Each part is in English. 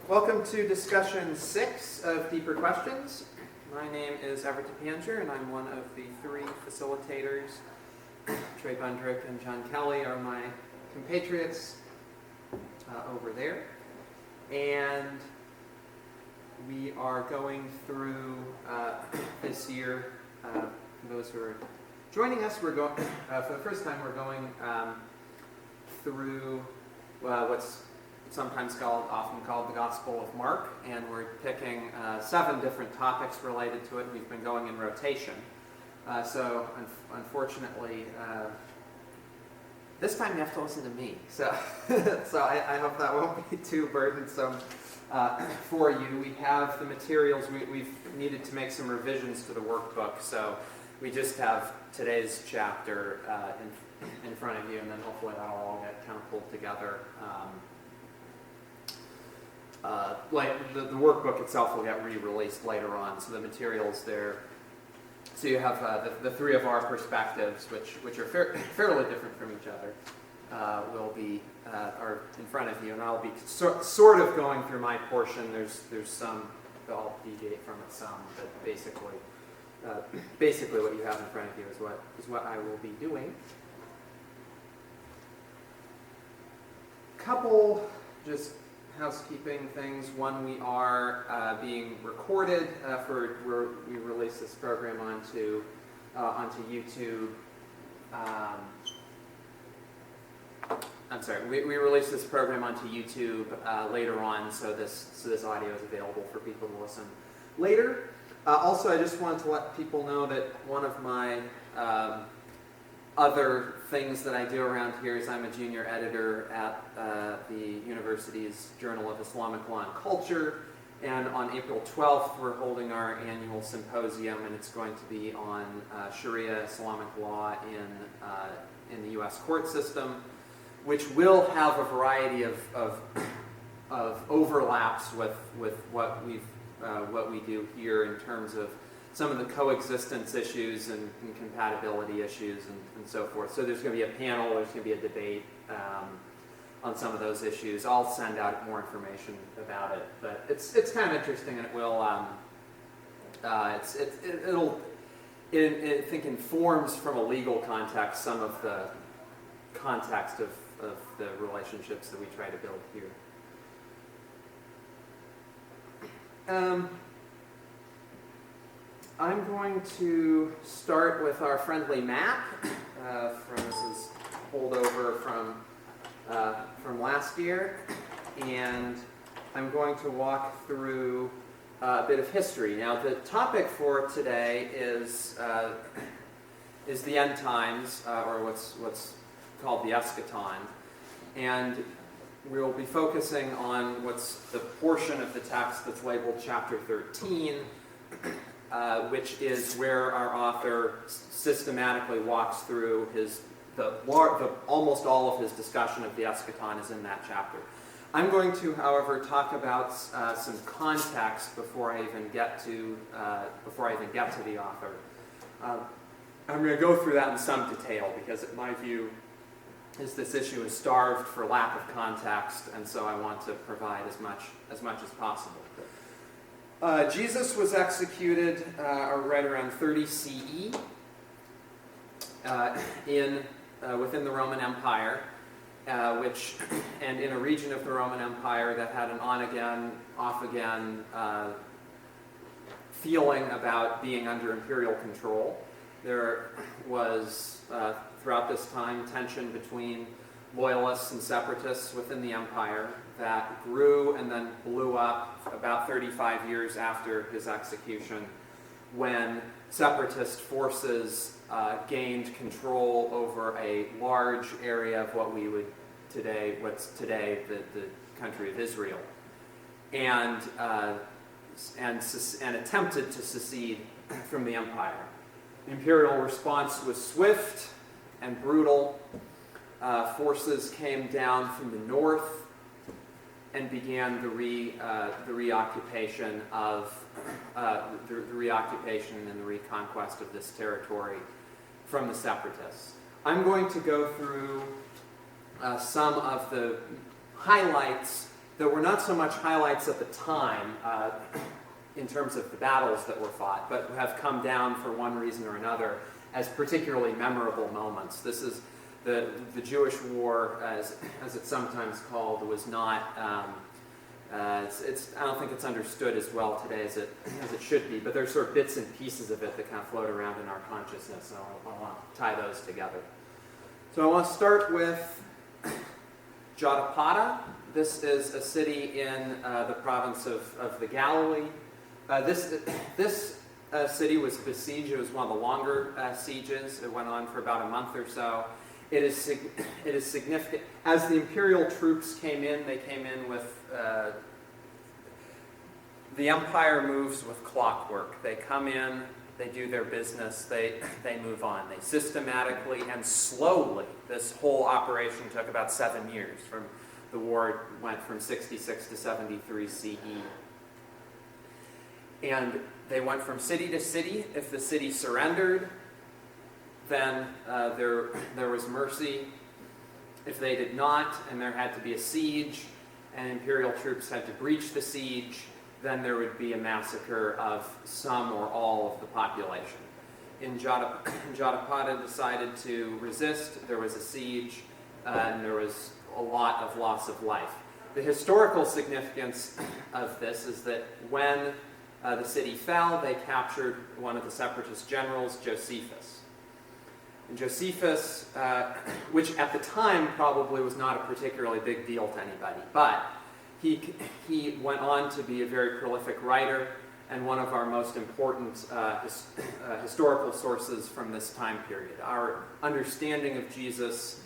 Welcome to discussion 6 of Deeper Questions. My name is Everett DePangher, and I'm one of the 3 facilitators. Trey Bundrick and John Kelly are my compatriots over there. And we are going through this year, for those who are joining us, we're going, for the first time, we're going through what's sometimes often called the Gospel of Mark, and we're picking 7 different topics related to it, and we've been going in rotation. So unfortunately, this time you have to listen to me. So, I hope that won't be too burdensome for you. We have the materials. We've needed to make some revisions to the workbook, so we just have today's chapter in front of you, and then hopefully that'll all get kind of pulled together. Like the workbook itself will get re-released later on, so the materials there. So you have the 3 of our perspectives, which are fairly different from each other, are in front of you, and I'll be sort of going through my portion. There's some I'll deviate from it some, but basically what you have in front of you is what I will be doing. Couple just housekeeping things. One, we are being recorded we release this program onto YouTube. I'm sorry, we release this program onto YouTube later on, so this audio is available for people to listen later. Also, I just wanted to let people know that one of my other things that I do around here is I'm a junior editor at the university's Journal of Islamic Law and Culture, and on April 12th we're holding our annual symposium, and it's going to be on Sharia Islamic law in the U.S. court system, which will have a variety of overlaps with what we do here in terms of some of the coexistence issues and compatibility issues and so forth. So there's going to be a panel, there's going to be a debate on some of those issues. I'll send out more information about it, but it's kind of interesting, and it will it'll I think informs from a legal context some of the context of the relationships that we try to build here. I'm going to start with our friendly map. This is holdover from last year, and I'm going to walk through a bit of history. Now, the topic for today is the end times, or what's called the eschaton, and we'll be focusing on what's the portion of the text that's labeled chapter 13. Which is where our author systematically walks through almost all of his discussion of the eschaton is in that chapter. I'm going to, however, talk about some context before I even get to the author. I'm going to go through that in some detail because, in my view, this issue is starved for lack of context, and so I want to provide as much as possible. Jesus was executed right around 30 CE within the Roman Empire, and in a region of the Roman Empire that had an on-again, off-again feeling about being under imperial control. There was, throughout this time, tension between loyalists and separatists within the empire that grew and then blew up about 35 years after his execution, when separatist forces gained control over a large area of what's today the country of Israel, and attempted to secede from the empire. The imperial response was swift and brutal. Forces came down from the north and began the reoccupation and the reconquest of this territory from the separatists. I'm going to go through some of the highlights that were not so much highlights at the time in terms of the battles that were fought, but have come down for one reason or another as particularly memorable moments. This is the Jewish War, as it's sometimes called, was not. I don't think it's understood as well today as it should be, but there's sort of bits and pieces of it that kind of float around in our consciousness, and I want to tie those together. So I want to start with Jotapata. This is a city in the province of the Galilee. This city was besieged. It was one of the longer sieges. It went on for about a month or so. It is significant. As the imperial troops came in, they came in with... the empire moves with clockwork. They come in, they do their business, they move on. They systematically and slowly, this whole operation took about 7 years. The war went from 66 to 73 CE. And they went from city to city. If the city surrendered, then there was mercy. If they did not, and there had to be a siege, and imperial troops had to breach the siege, then there would be a massacre of some or all of the population. Jotapata decided to resist. There was a siege, and there was a lot of loss of life. The historical significance of this is that when the city fell, they captured one of the separatist generals, Josephus. And Josephus, which at the time probably was not a particularly big deal to anybody, but he went on to be a very prolific writer and one of our most important historical sources from this time period. Our understanding of Jesus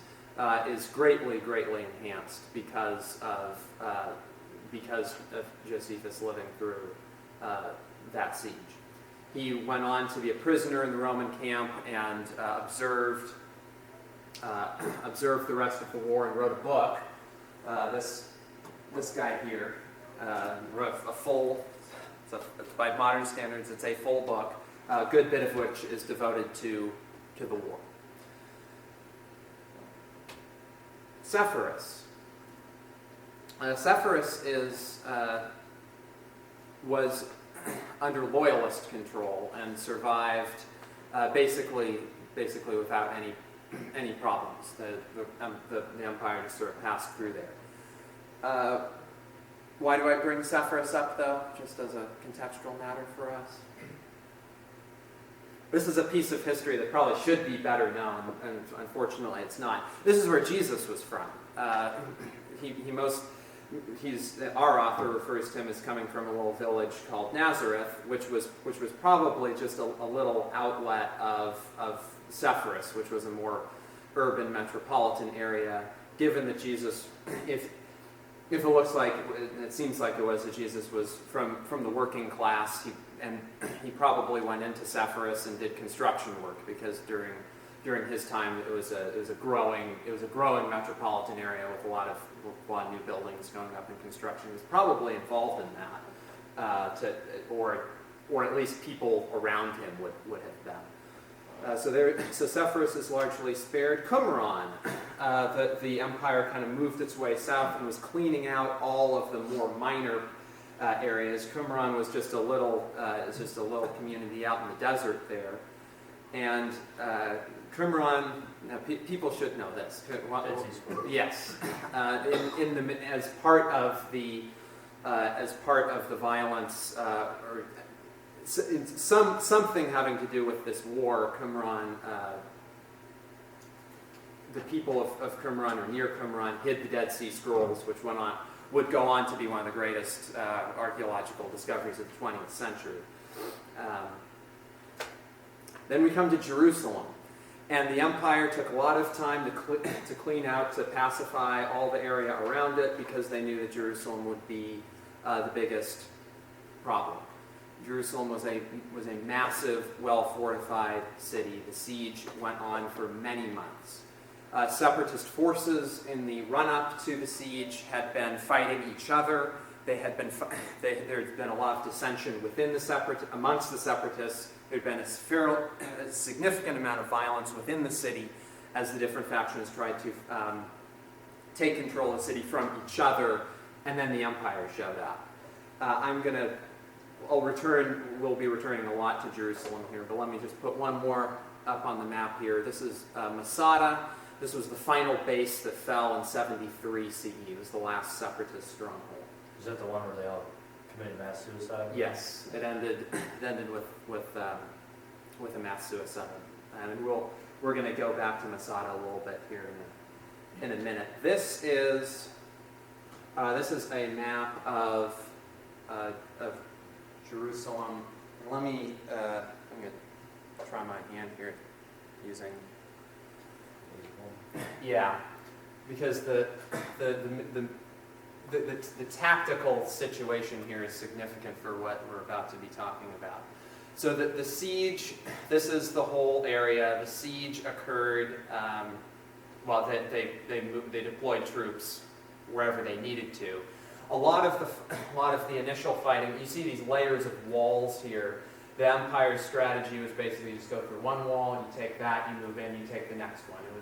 is greatly, greatly enhanced because of Josephus living through that siege. He went on to be a prisoner in the Roman camp and observed the rest of the war and wrote a book. This guy here wrote a full, by modern standards, it's a full book, a good bit of which is devoted to the war. Sepphoris. Sepphoris was under loyalist control and survived basically without any problems. The empire just sort of passed through there. Why do I bring Sepphoris up, though, just as a contextual matter for us? This is a piece of history that probably should be better known, and unfortunately it's not. This is where Jesus was from. Our author refers to him as coming from a little village called Nazareth, which was probably just a little outlet of Sepphoris, which was a more urban metropolitan area. Given that Jesus, if it looks like, it seems like it was that Jesus was from the working class, he probably went into Sepphoris and did construction work, because during his time it was a growing metropolitan area with a lot of new buildings going up in construction. He was probably involved in that, or at least people around him would have been. So Sepphoris is largely spared. Qumran, the empire kind of moved its way south and was cleaning out all of the more minor areas. Qumran was just a little community out in the desert there, and Qumran. Now, people should know this. Yes, as part of the violence, or something having to do with this war, Qumran. The people of Qumran, or near Qumran, hid the Dead Sea Scrolls, which would go on to be one of the greatest archaeological discoveries of the 20th century. Then we come to Jerusalem. And the empire took a lot of time to clean out, to pacify all the area around it, because they knew that Jerusalem would be the biggest problem. Jerusalem was a massive, well-fortified city. The siege went on for many months. Separatist forces in the run-up to the siege had been fighting each other. There'd been a lot of dissension amongst the separatists. There'd been a significant amount of violence within the city as the different factions tried to take control of the city from each other and then the Empire showed up. We'll be returning a lot to Jerusalem here, but let me just put one more up on the map here. This is Masada. This was the final base that fell in 73 CE. It was the last separatist stronghold. Is that the one where they all committed mass suicide? Yes, it ended with a mass suicide, and we're going to go back to Masada a little bit here in a minute. This is a map of Jerusalem. I'm going to try my hand here using. Yeah, because the tactical situation here is significant for what we're about to be talking about. So the siege, this is the whole area. The siege occurred, they deployed troops wherever they needed to. A lot of the initial fighting, you see these layers of walls here. The Empire's strategy was basically just go through one wall, and you take that, you move in, you take the next one. It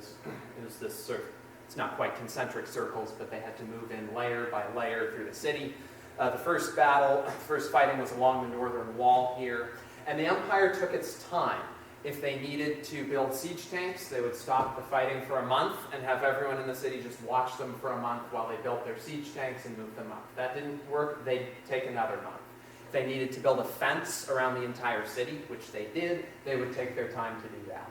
was this sort of, it's not quite concentric circles, but they had to move in layer by layer through the city. The first fighting was along the northern wall here, and the Empire took its time. If they needed to build siege tanks, they would stop the fighting for a month and have everyone in the city just watch them for a month while they built their siege tanks and moved them up. If that didn't work, they'd take another month. If they needed to build a fence around the entire city, which they did, they would take their time to do that.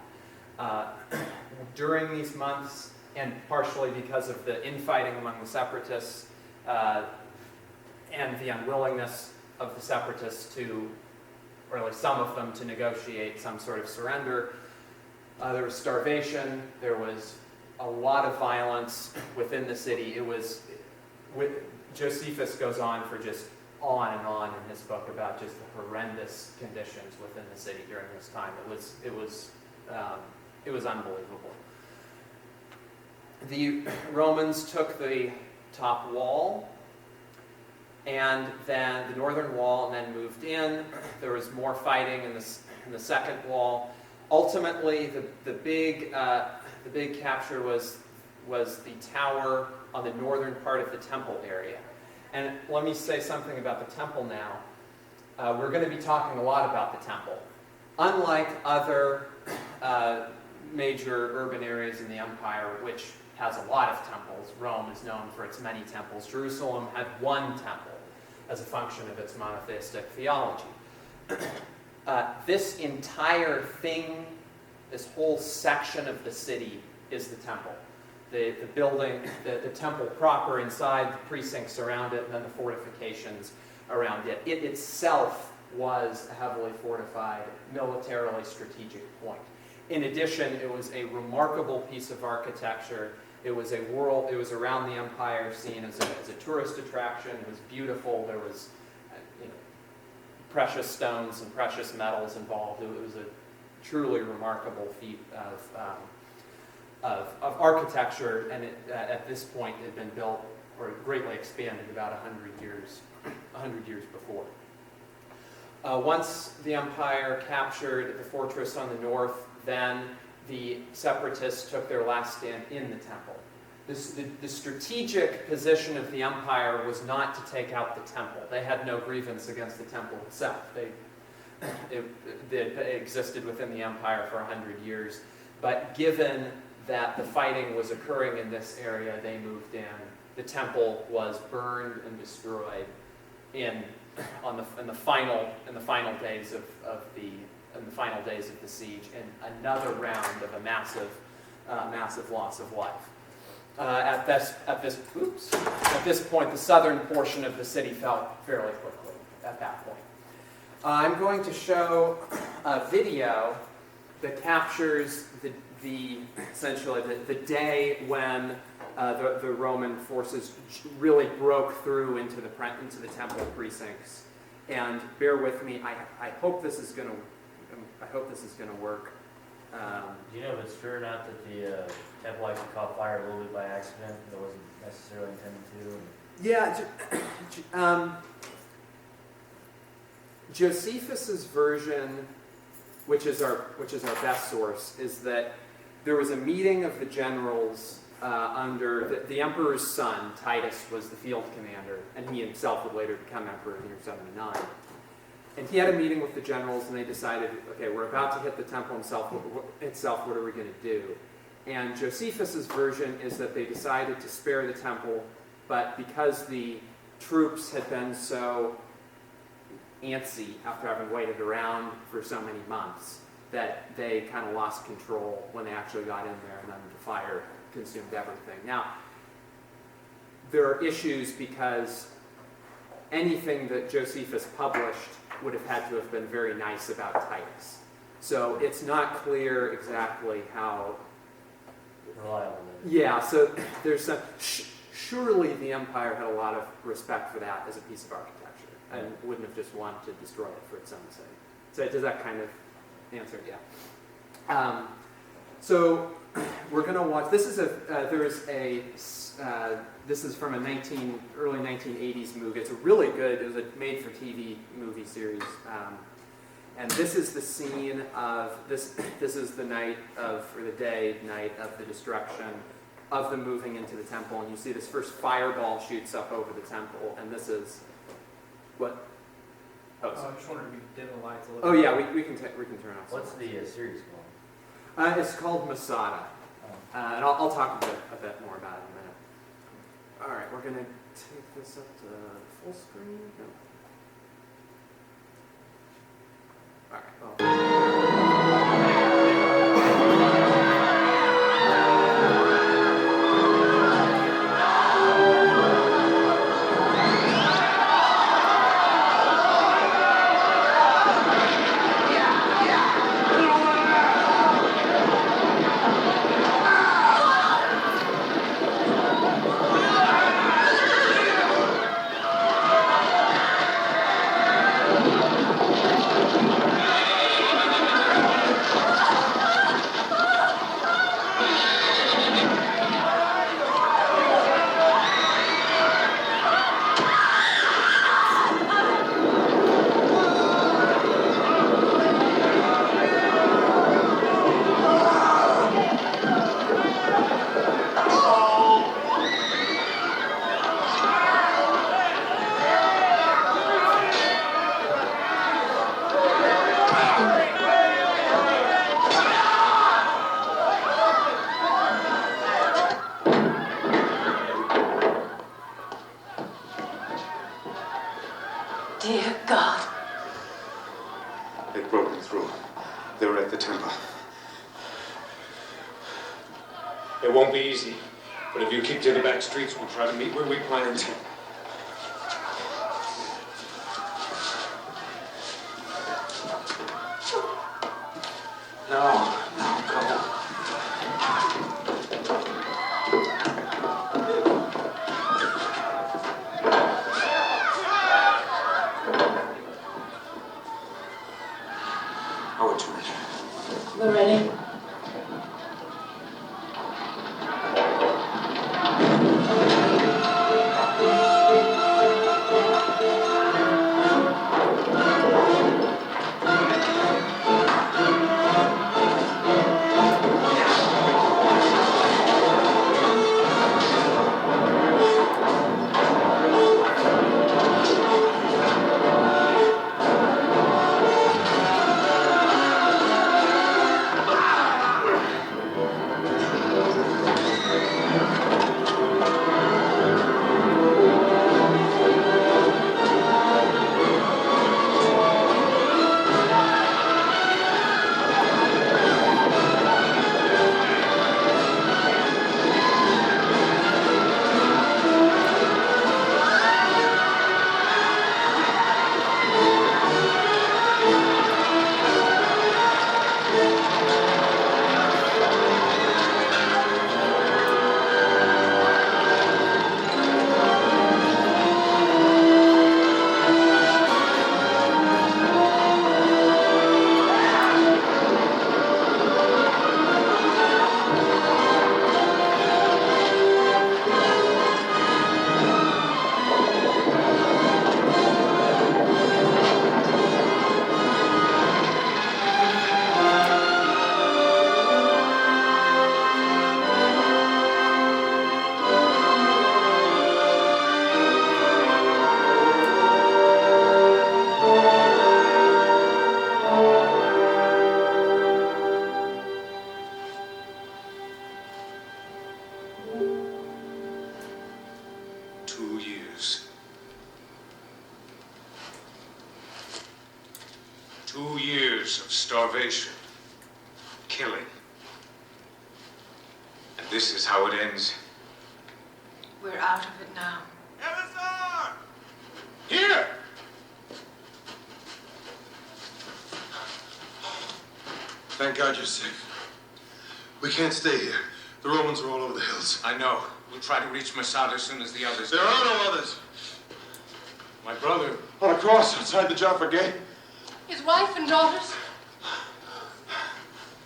During these months, and partially because of the infighting among the separatists and the unwillingness of the separatists to, or at least some of them, to negotiate some sort of surrender, there was starvation, there was a lot of violence within the city. Josephus goes on for just on and on in his book about just the horrendous conditions within the city during this time. It was unbelievable. The Romans took the top wall and then the northern wall, and then moved in. There was more fighting in the second wall. Ultimately, the big capture was the tower on the northern part of the temple area. And let me say something about the temple now. We're going to be talking a lot about the temple. Unlike other major urban areas in the empire, which has a lot of temples, Rome is known for its many temples. Jerusalem had one temple as a function of its monotheistic theology. This entire thing, this whole section of the city is the temple. The building, the temple proper inside, the precincts around it, and then the fortifications around it. It itself was a heavily fortified, militarily strategic point. In addition, it was a remarkable piece of architecture. It was around the empire, seen as a tourist attraction. It was beautiful. There was precious stones and precious metals involved. It was a truly remarkable feat of architecture, and at this point it had been built or greatly expanded about 100 years before. Once the empire captured the fortress on the north, then the separatists took their last stand in the temple. The strategic position of the empire was not to take out the temple. They had no grievance against the temple itself. It existed within the empire for 100 years. But given that the fighting was occurring in this area, they moved in. The temple was burned and destroyed in the final days of the siege, in another round of a massive loss of life. At this point, the southern portion of the city fell fairly quickly. At that point, I'm going to show a video that captures essentially the day when the Roman forces really broke through into the temple precincts. And bear with me. I hope this is going to work. Do you know if it's true or not that the temple actually caught fire a little bit by accident? That wasn't necessarily intended to. Yeah. Josephus's version, which is our best source, is that there was a meeting of the generals under the emperor's son, Titus, was the field commander, and he himself would later become emperor in the year 79. And he had a meeting with the generals, and they decided, okay, we're about to hit the temple itself. What are we going to do? And Josephus's version is that they decided to spare the temple, but because the troops had been so antsy after having waited around for so many months, that they kind of lost control when they actually got in there, and then the fire consumed everything. Now, there are issues because anything that Josephus published would have had to have been very nice about Titus. So it's not clear exactly how reliable. Yeah, so there's some. Surely the empire had a lot of respect for that as a piece of architecture, and wouldn't have just wanted to destroy it for its own sake. So does that kind of answer? Yeah. So we're going to watch. This is this is from a early 1980s movie. It's a really good. It was a made-for-TV movie series. And this is the scene of this. This is the night of, or the night of the destruction of the moving into the temple, and you see this first fireball shoots up over the temple, and this is what. Oh, I just wanted to dim the lights a little. Oh yeah, we can turn off. What's the series called? It's called Masada, and I'll talk a bit more about it in a minute. All right, we're gonna take this up to full screen. No. All right. Well. Dear God. They've broken through. They're at the temple. It won't be easy, but if you keep to the back streets, we'll try to meet where we planned. No, go. How would you ready? We're ready. 2 years of starvation, killing. And this is how it ends. We're out of it now. Everett! Here! Thank God you're safe. We can't stay here. The Romans are all over the hills. I know. We'll try to reach Masada as soon as the others There get are here. no others. My brother. On a cross outside the Jaffa Gate. His wife and daughters?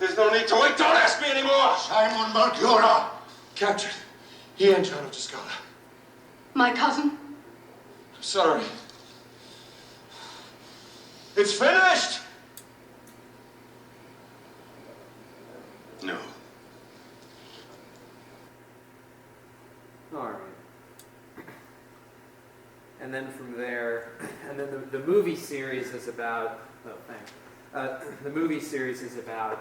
There's no need to wait. Don't ask me anymore. Simon Malchiora. Captured. He and John of Tuscala. My cousin? I'm sorry. It's finished. No. All right. And then from there, and then the movie series is about, oh, thanks. The movie series is about,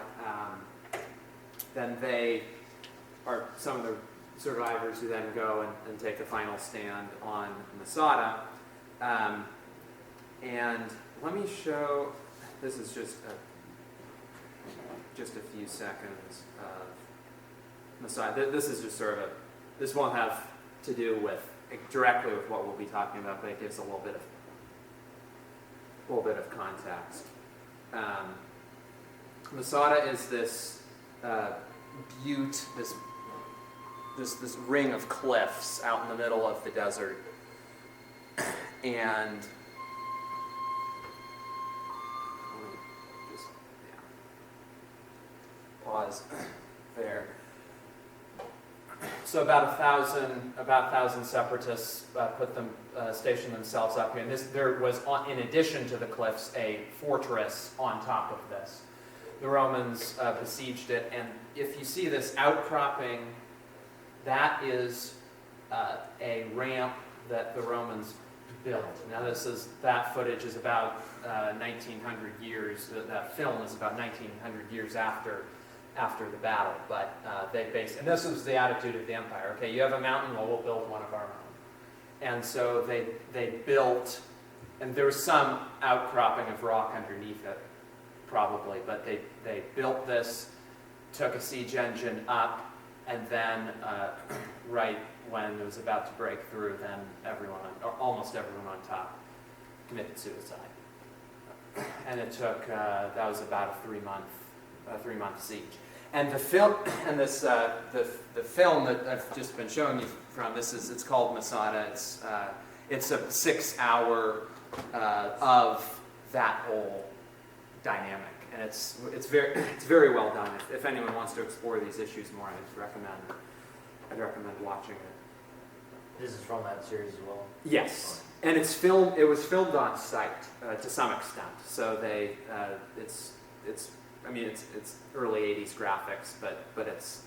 then they are some of the survivors who then go and take the final stand on Masada. And let me show, this is just a few seconds of Masada. This is just sort of this won't have to do with directly with what we'll be talking about, but it gives a little bit of context. Masada is this butte, this ring of cliffs out in the middle of the desert, and just pause there. So about 1,000 separatists stationed themselves up here. And there was, in addition to the cliffs, a fortress on top of this. The Romans besieged it, and if you see this outcropping, that is a ramp that the Romans built. Now that footage is about 1,900 years. That film is about 1,900 years after the battle, but and this was the attitude of the empire. Okay, you have a mountain, well, we'll build one of our own. And so they built, and there was some outcropping of rock underneath it, probably, but they built this, took a siege engine up, and then right when it was about to break through, then almost everyone on top committed suicide. And it took, that was about a three-month siege. And the film, and the film that I've just been showing you from, it's called Masada. It's a 6 hour of that whole dynamic, and it's very well done. If anyone wants to explore these issues more, I'd recommend watching it. This is from that series as well? Yes, and it was filmed on site to some extent. So it's early '80s graphics, but it's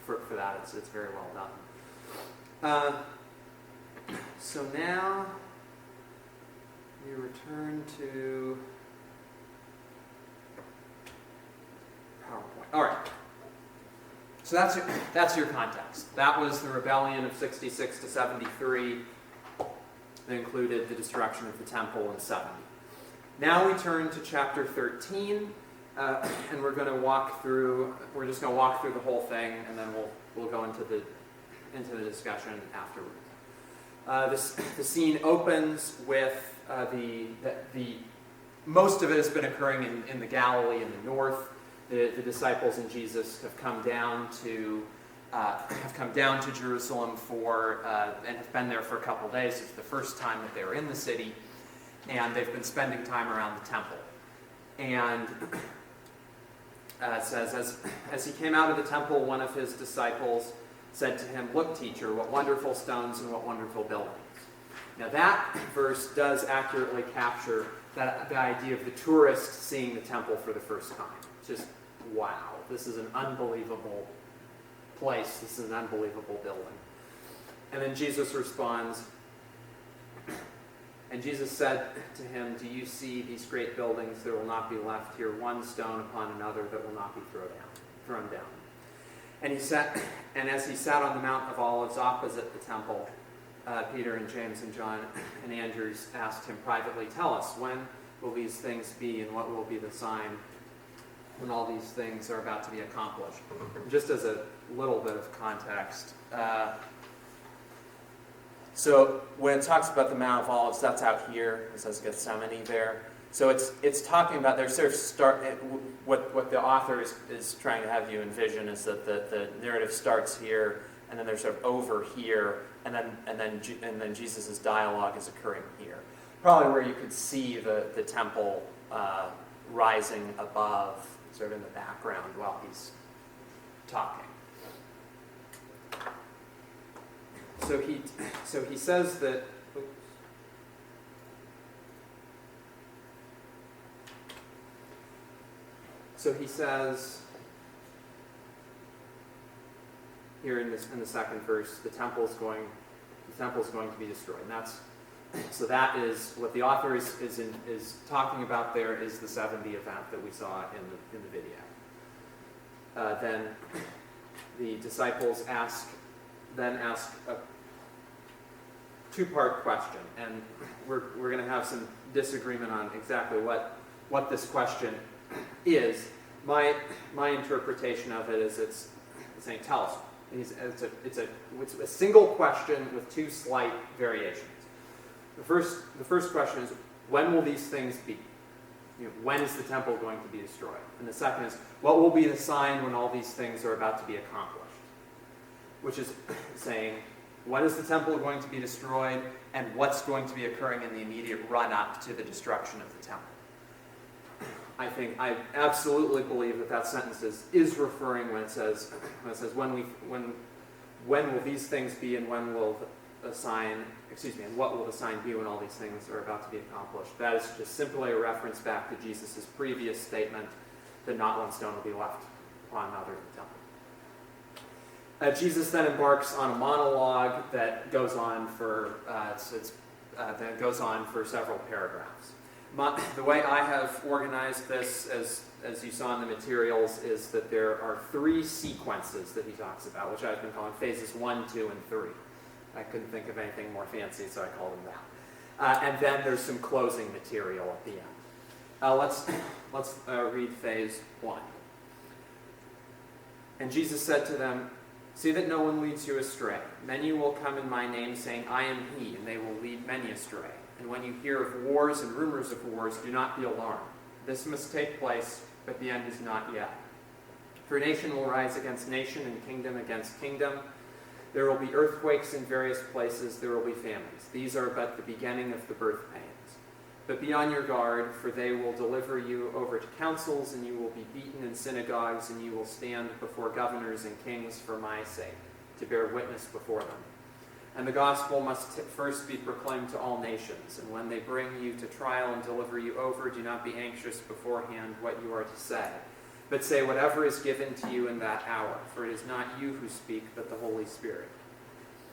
for that it's very well done. So now we return to PowerPoint. All right. So that's your context. That was the rebellion of 66 to 73. That included the destruction of the temple in 70. Now we turn to chapter 13, and we're just going to walk through the whole thing, and then we'll go into the discussion afterwards. The scene opens with the most of it has been occurring in the Galilee in the north. The disciples and Jesus have come down to Jerusalem and have been there for a couple days. It's the first time that they were in the city, and they've been spending time around the temple. And it says, as he came out of the temple, one of his disciples said to him, "Look, teacher, what wonderful stones and what wonderful buildings." Now that verse does accurately capture the idea of the tourist seeing the temple for the first time. Just, wow, this is an unbelievable place. This is an unbelievable building. And then Jesus responds, and Jesus said to him, "Do you see these great buildings? There will not be left here one stone upon another that will not be thrown down." And as he sat on the Mount of Olives opposite the temple, Peter and James and John and Andrews asked him privately, "Tell us, when will these things be, and what will be the sign when all these things are about to be accomplished? Just as a little bit of context. So when it talks about the Mount of Olives, that's out here. It says Gethsemane there. So it's talking about, there's sort of what the author is trying to have you envision is that the narrative starts here, and then they're sort of over here, and then Jesus' dialogue is occurring here. Probably where you could see the temple rising above, sort of in the background while he's talking. So he says that. So he says here in the second verse, the temple is going to be destroyed. And that is what the author is talking about. There is the 70 event that we saw in the video. Then the disciples ask a two-part question, and we're going to have some disagreement on exactly what this question is. My interpretation of it is it's saying, tell us. It's a single question with two slight variations. The first question is, when will these things be? When is the temple going to be destroyed? And the second is, what will be the sign when all these things are about to be accomplished? Which is saying, when is the temple going to be destroyed, and what's going to be occurring in the immediate run-up to the destruction of the temple? I absolutely believe that sentence is referring when it says when will these things be, and when will the sign, and what will the sign be when all these things are about to be accomplished? That is just simply a reference back to Jesus' previous statement that not one stone will be left upon another in the temple. Jesus then embarks on a monologue that goes on for several paragraphs. The way I have organized this, as you saw in the materials, is that there are three sequences that he talks about, which I've been calling phases 1, 2, and 3. I couldn't think of anything more fancy, so I called them that. And then there's some closing material at the end. Let's read phase 1. And Jesus said to them, "See that no one leads you astray. Many will come in my name, saying, 'I am he,' and they will lead many astray. And when you hear of wars and rumors of wars, do not be alarmed. This must take place, but the end is not yet. For nation will rise against nation, and kingdom against kingdom. There will be earthquakes in various places, there will be famines. These are but the beginning of the birth pains. But be on your guard, for they will deliver you over to councils, and you will be beaten in synagogues, and you will stand before governors and kings for my sake, to bear witness before them. And the gospel must first be proclaimed to all nations. And when they bring you to trial and deliver you over, do not be anxious beforehand what you are to say, but say whatever is given to you in that hour, for it is not you who speak, but the Holy Spirit.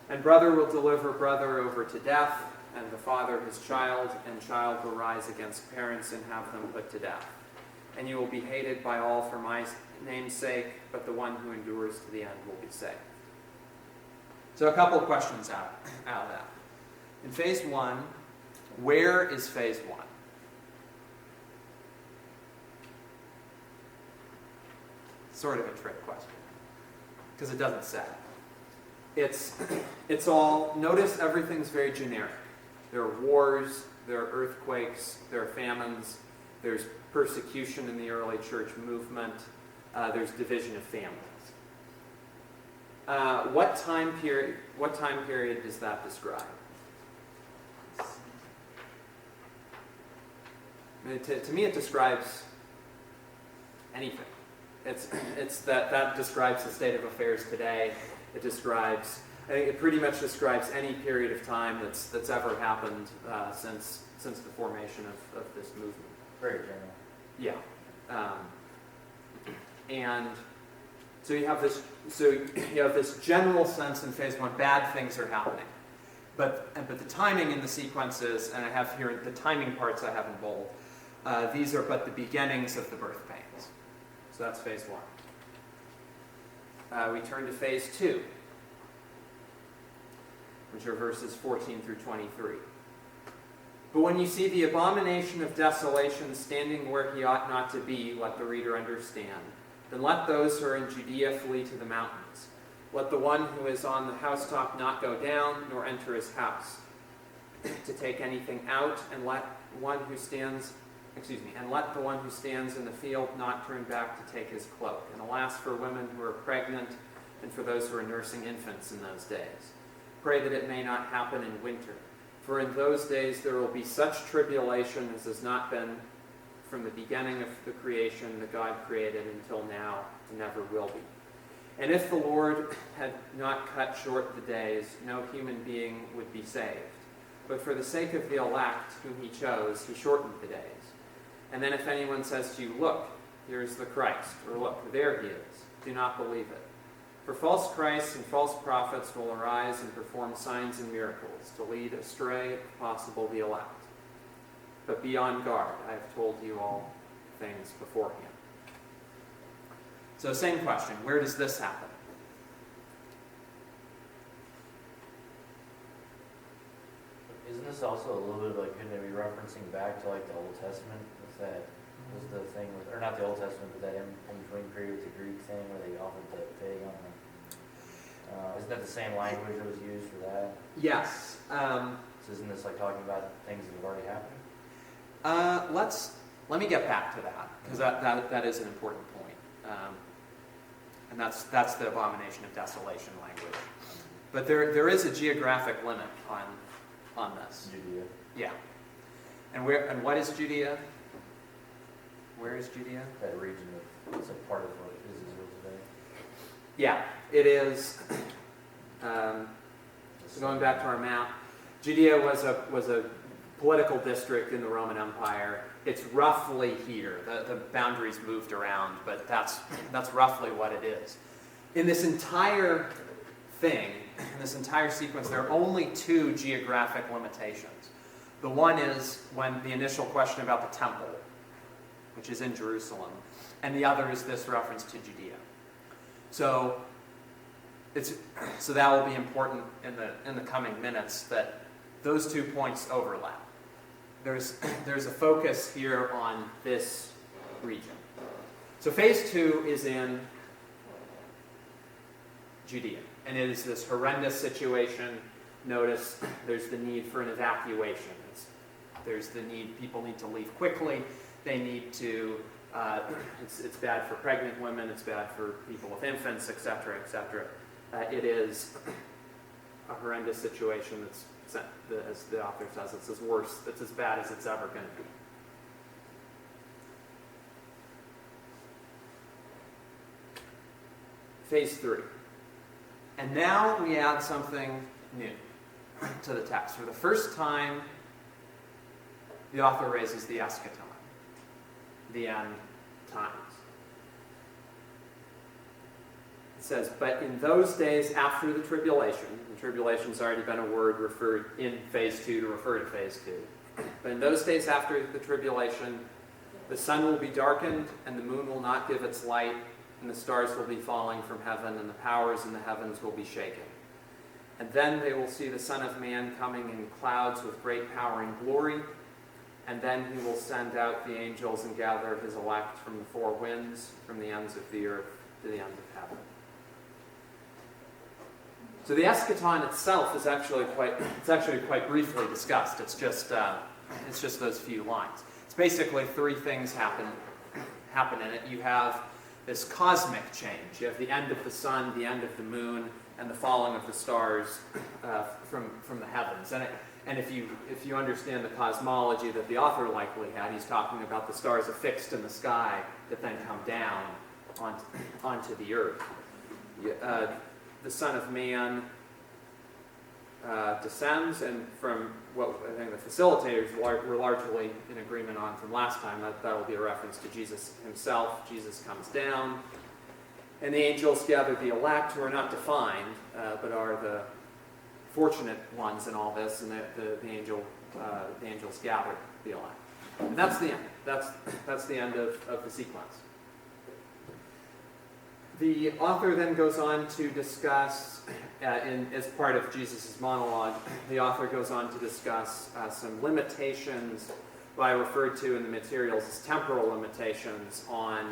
And brother will deliver brother over to death, and the father his child, and child will rise against parents and have them put to death. And you will be hated by all for my name's sake, but the one who endures to the end will be saved." So a couple of questions out of that. In phase 1, where is phase 1? Sort of a trick question, because it doesn't say. It's all, notice everything's very generic. There are wars, there are earthquakes, there are famines, there's persecution in the early church movement, there's division of families. What time period does that describe? To me, it describes anything. That describes the state of affairs today. I think it pretty much describes any period of time that's ever happened since the formation of this movement. Very general. Yeah. And so you have this general sense in phase 1, bad things are happening. But the timing in the sequences, and I have here the timing parts I have in bold, these are but the beginnings of the birth pains. So that's phase 1. We turn to phase 2, which are verses 14 through 23. But when you see the abomination of desolation standing where he ought not to be, let the reader understand. Then let those who are in Judea flee to the mountains. Let the one who is on the housetop not go down, nor enter his house to take anything out, and let the one who stands in the field not turn back to take his cloak. And alas for women who are pregnant, and for those who are nursing infants in those days. Pray that it may not happen in winter. For in those days there will be such tribulation as has not been from the beginning of the creation that God created until now, and never will be. And if the Lord had not cut short the days, no human being would be saved. But for the sake of the elect whom he chose, he shortened the days. And then if anyone says to you, look, here is the Christ, or look, there he is, do not believe it. For false Christs and false prophets will arise and perform signs and miracles to lead astray, if possible, the elect. But be on guard. I have told you all things beforehand. So same question. Where does this happen? Isn't this also a little bit like, couldn't it be referencing back to like the Old Testament? With that was the thing with, or not the Old Testament, but that in-between period with the Greek thing where they offered the pig on the, isn't that the same language that was used for that? Yes. So isn't this like talking about things that have already happened? Let me get back to that, because that is an important point. And that's the abomination of desolation language. But there is a geographic limit on this. Judea. Yeah. And what is Judea? Where is Judea? That region of, it's a part of what is Israel today. Yeah, it is. So going back to our map, Judea was a political district in the Roman Empire. It's roughly here. The boundaries moved around, but that's roughly what it is. In this entire thing, in this entire sequence, there are only two geographic limitations. The one is when the initial question about the temple, which is in Jerusalem, and the other is this reference to Judea. So that will be important in the coming minutes, that those 2 points overlap. There's a focus here on this region. So phase 2 is in Judea, and it is this horrendous situation. Notice there's the need for an evacuation. There's the need, people need to leave quickly. They need to, it's bad for pregnant women, it's bad for people with infants, etc., etc. It is a horrendous situation that's, as the author says, it's as bad as it's ever going to be. Phase 3. And now we add something new to the text. For the first time, the author raises the eschaton, the end times. It says, but in those days after the tribulation's already been a word referred in phase 2 to refer to phase 2. But in those days after the tribulation, the sun will be darkened, and the moon will not give its light, and the stars will be falling from heaven, and the powers in the heavens will be shaken. And then they will see the Son of Man coming in clouds with great power and glory, and then he will send out the angels and gather his elect from the four winds, from the ends of the earth to the ends of heaven. So the eschaton itself is actually quite briefly discussed. It's just those few lines. It's basically three things happen in it. You have this cosmic change. You have the end of the sun, the end of the moon, and the falling of the stars from the heavens. And if you understand the cosmology that the author likely had, he's talking about the stars affixed in the sky that then come down onto the earth. The Son of Man descends, and from what I think the facilitators were largely in agreement on from last time, that will be a reference to Jesus himself. Jesus comes down, and the angels gather the elect, who are not defined, but are the fortunate ones in all this, and the angels gather the elect. And that's the end. That's the end of the sequence. The author then goes on to discuss, as part of Jesus' monologue, the author goes on to discuss some limitations, what I referred to in the materials as temporal limitations on,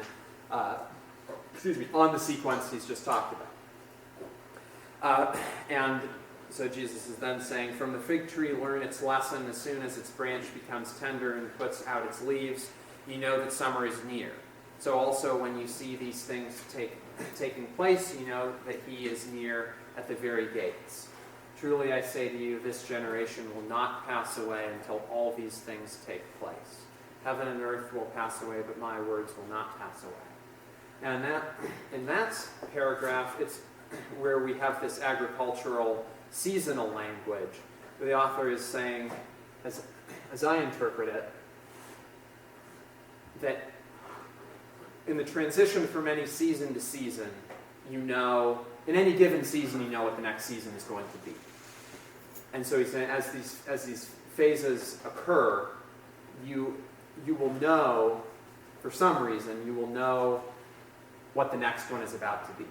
on the sequence he's just talked about. And so Jesus is then saying, from the fig tree learn its lesson. As soon as its branch becomes tender and puts out its leaves, you know that summer is near. So also when you see these things taking place, you know that he is near at the very gates. Truly I say to you, this generation will not pass away until all these things take place. Heaven and earth will pass away, but my words will not pass away. And in that paragraph, it's where we have this agricultural seasonal language. The author is saying, as I interpret it, that in the transition from any season to season, you know, in any given season, you know what the next season is going to be. And so he's saying, as these phases occur, you will know, for some reason, you will know what the next one is about to be.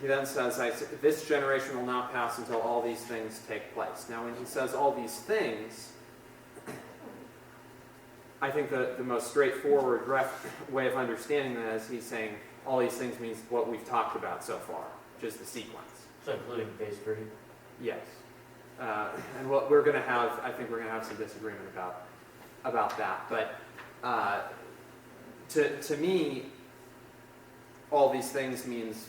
He then says, this generation will not pass until all these things take place. Now, when he says all these things, I think the most straightforward way of understanding that is he's saying all these things means what we've talked about so far, just the sequence. So including phase 3? Yes. And what we're going to have, I think we're going to have some disagreement about that. But to me, all these things means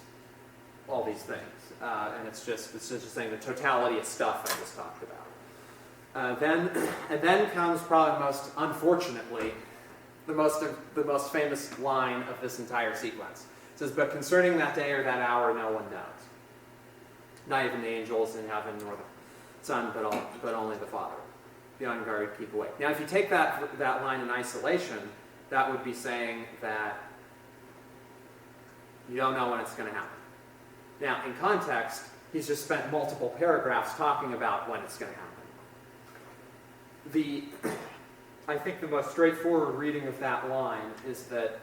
all these things. And it's just saying the totality of stuff I just talked about. Then comes probably most, unfortunately, the most famous line of this entire sequence. It says, but concerning that day or that hour, no one knows. Not even the angels in heaven, nor the Son, but only the Father. Be on guard, keep awake. Now, if you take that line in isolation, that would be saying that you don't know when it's going to happen. Now, in context, he's just spent multiple paragraphs talking about when it's going to happen. I think the most straightforward reading of that line is that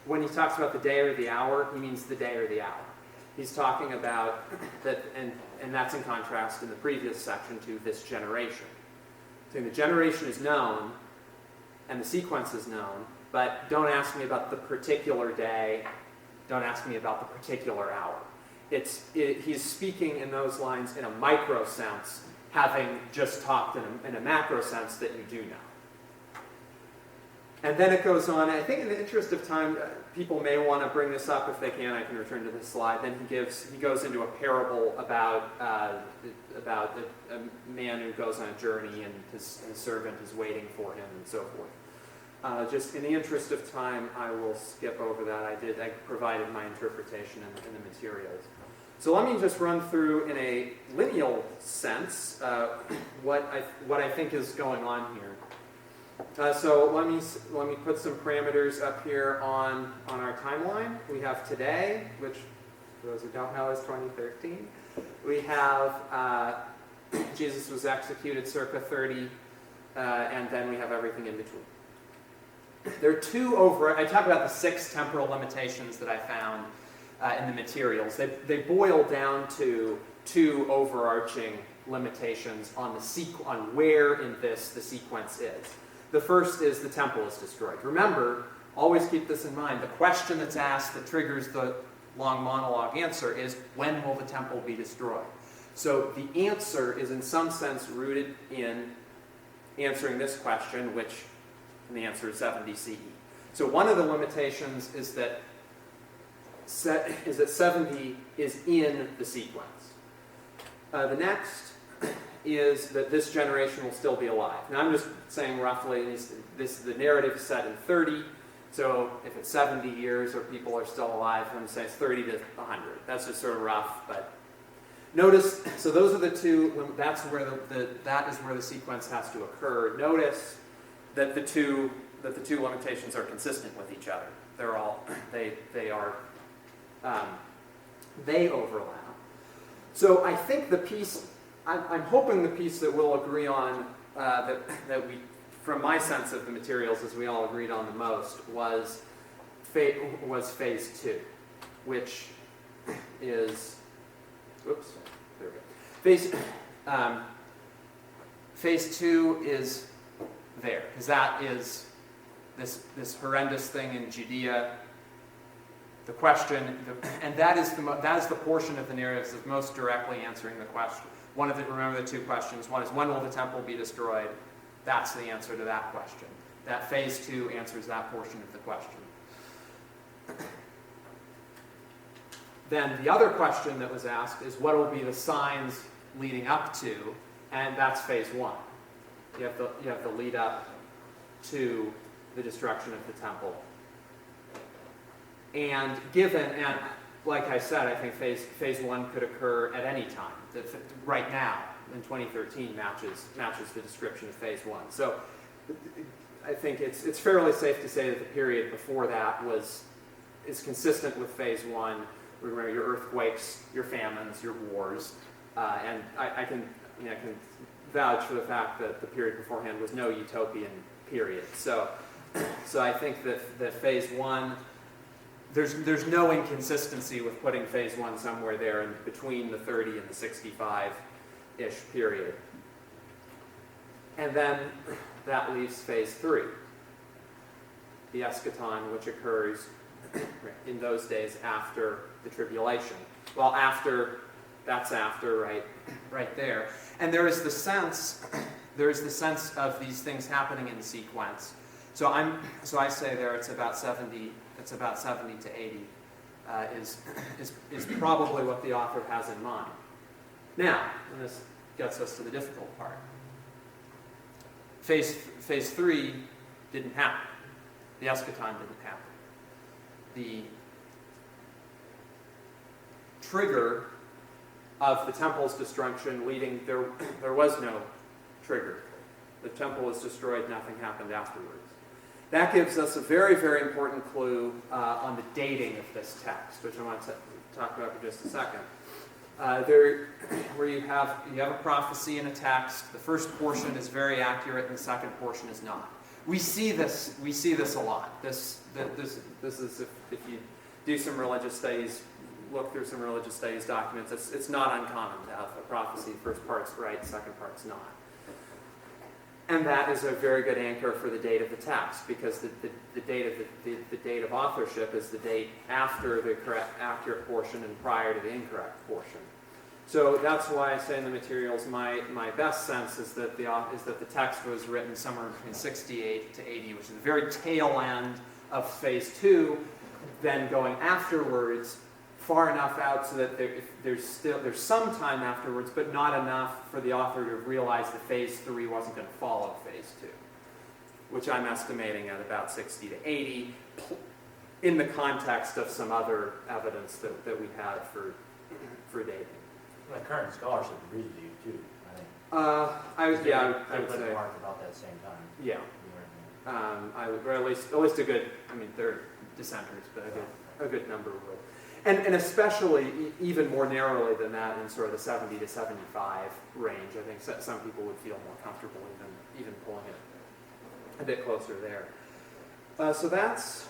when he talks about the day or the hour, he means the day or the hour. He's talking about that, and that's in contrast in the previous section to this generation. So the generation is known, and the sequence is known, but don't ask me about the particular day, don't ask me about the particular hour. He's speaking in those lines in a micro sense, having just talked in a macro sense that you do know. And then it goes on, I think in the interest of time, people may want to bring this up. If they can, I can return to this slide. Then he goes into a parable about a man who goes on a journey and his servant is waiting for him and so forth. Just in the interest of time, I will skip over that. I provided my interpretation in the materials. So let me just run through in a lineal sense what I think is going on here. So let me put some parameters up here on our timeline. We have today, which for those who don't know is 2013. We have Jesus was executed circa 30, and then we have everything in between. There are I talk about the 6 temporal limitations that I found in the materials. They boil down to 2 overarching limitations on where in this the sequence is. The first is the temple is destroyed. Remember, always keep this in mind, the question that's asked that triggers the long monologue answer is, when will the temple be destroyed? So the answer is in some sense rooted in answering this question, and the answer is 70 CE. So one of the limitations is that 70 is in the sequence. The next is that this generation will still be alive. Now I'm just saying roughly, the narrative is set in 30, so if it's 70 years or people are still alive, I'm going to say it's 30 to 100. That's just sort of rough, but notice, so those are the 2, that is where the sequence has to occur. Notice that the two limitations are consistent with each other. They overlap. So I think the piece, I'm hoping the piece that we'll agree on, that we, from my sense of the materials, as we all agreed on the most, was was phase 2, which is, whoops, there we go. Phase 2 is there, because that is this horrendous thing in Judea. The question, and that is the portion of the narrative that's most directly answering the question. Remember the two questions. One is, when will the temple be destroyed? That's the answer to that question. That phase 2 answers that portion of the question. Then the other question that was asked is, what will be the signs leading up to? And that's phase 1. You have the lead up to the destruction of the temple. And like I said, I think phase 1 could occur at any time. Right now, in 2013, matches the description of phase 1. So I think it's fairly safe to say that the period before that is consistent with phase 1. Remember your earthquakes, your famines, your wars, and I can vouch for the fact that the period beforehand was no utopian period. So I think that phase 1, there's no inconsistency with putting phase 1 somewhere there in between the 30 and the 65-ish period. And then that leaves phase 3, the eschaton, which occurs in those days after the tribulation. Well, that's after, right there. And there is the sense of these things happening in sequence. So I say there it's about 70 to 80 is probably what the author has in mind. Now, and this gets us to the difficult part. Phase 3 didn't happen. The eschaton didn't happen. The trigger of the temple's destruction there was no trigger. The temple was destroyed, nothing happened afterwards. That gives us a very, very important clue on the dating of this text, which I want to talk about for just a second. Where you have a prophecy in a text, the first portion is very accurate and the second portion is not. We see this a lot. This is if you do some religious studies, look through some religious studies documents, it's not uncommon to have a prophecy, first part's right, second part's not. And that is a very good anchor for the date of the text, because the date of authorship is the date after the correct, accurate portion and prior to the incorrect portion. So that's why I say in the materials, my best sense is that the text was written somewhere between 68 to 80, which is the very tail end of phase 2, then going afterwards far enough out so that there's some time afterwards, but not enough for the author to realize that phase 3 wasn't going to follow phase 2, which I'm estimating at about 60 to 80, in the context of some other evidence that we have for dating. The current scholarship agrees with you too, I think. I would say marked about that same time. Yeah. Or at least a good. I mean, they're dissenters, but a good number would. And especially, even more narrowly than that, in sort of the 70 to 75 range, I think some people would feel more comfortable even pulling it a bit closer there. So that's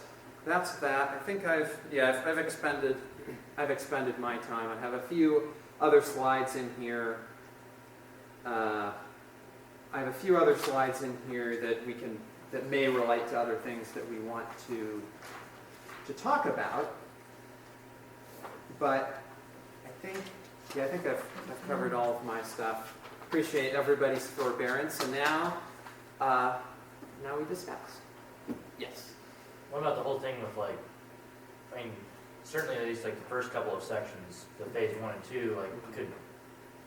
that. I think I've expended my time. I have a few other slides in here. I have a few other slides in here that may relate to other things that we want to talk about. But I think I've covered all of my stuff. Appreciate everybody's forbearance, and now we discuss. Yes. What about the whole thing with certainly at least the first couple of sections, the phase 1 and 2, could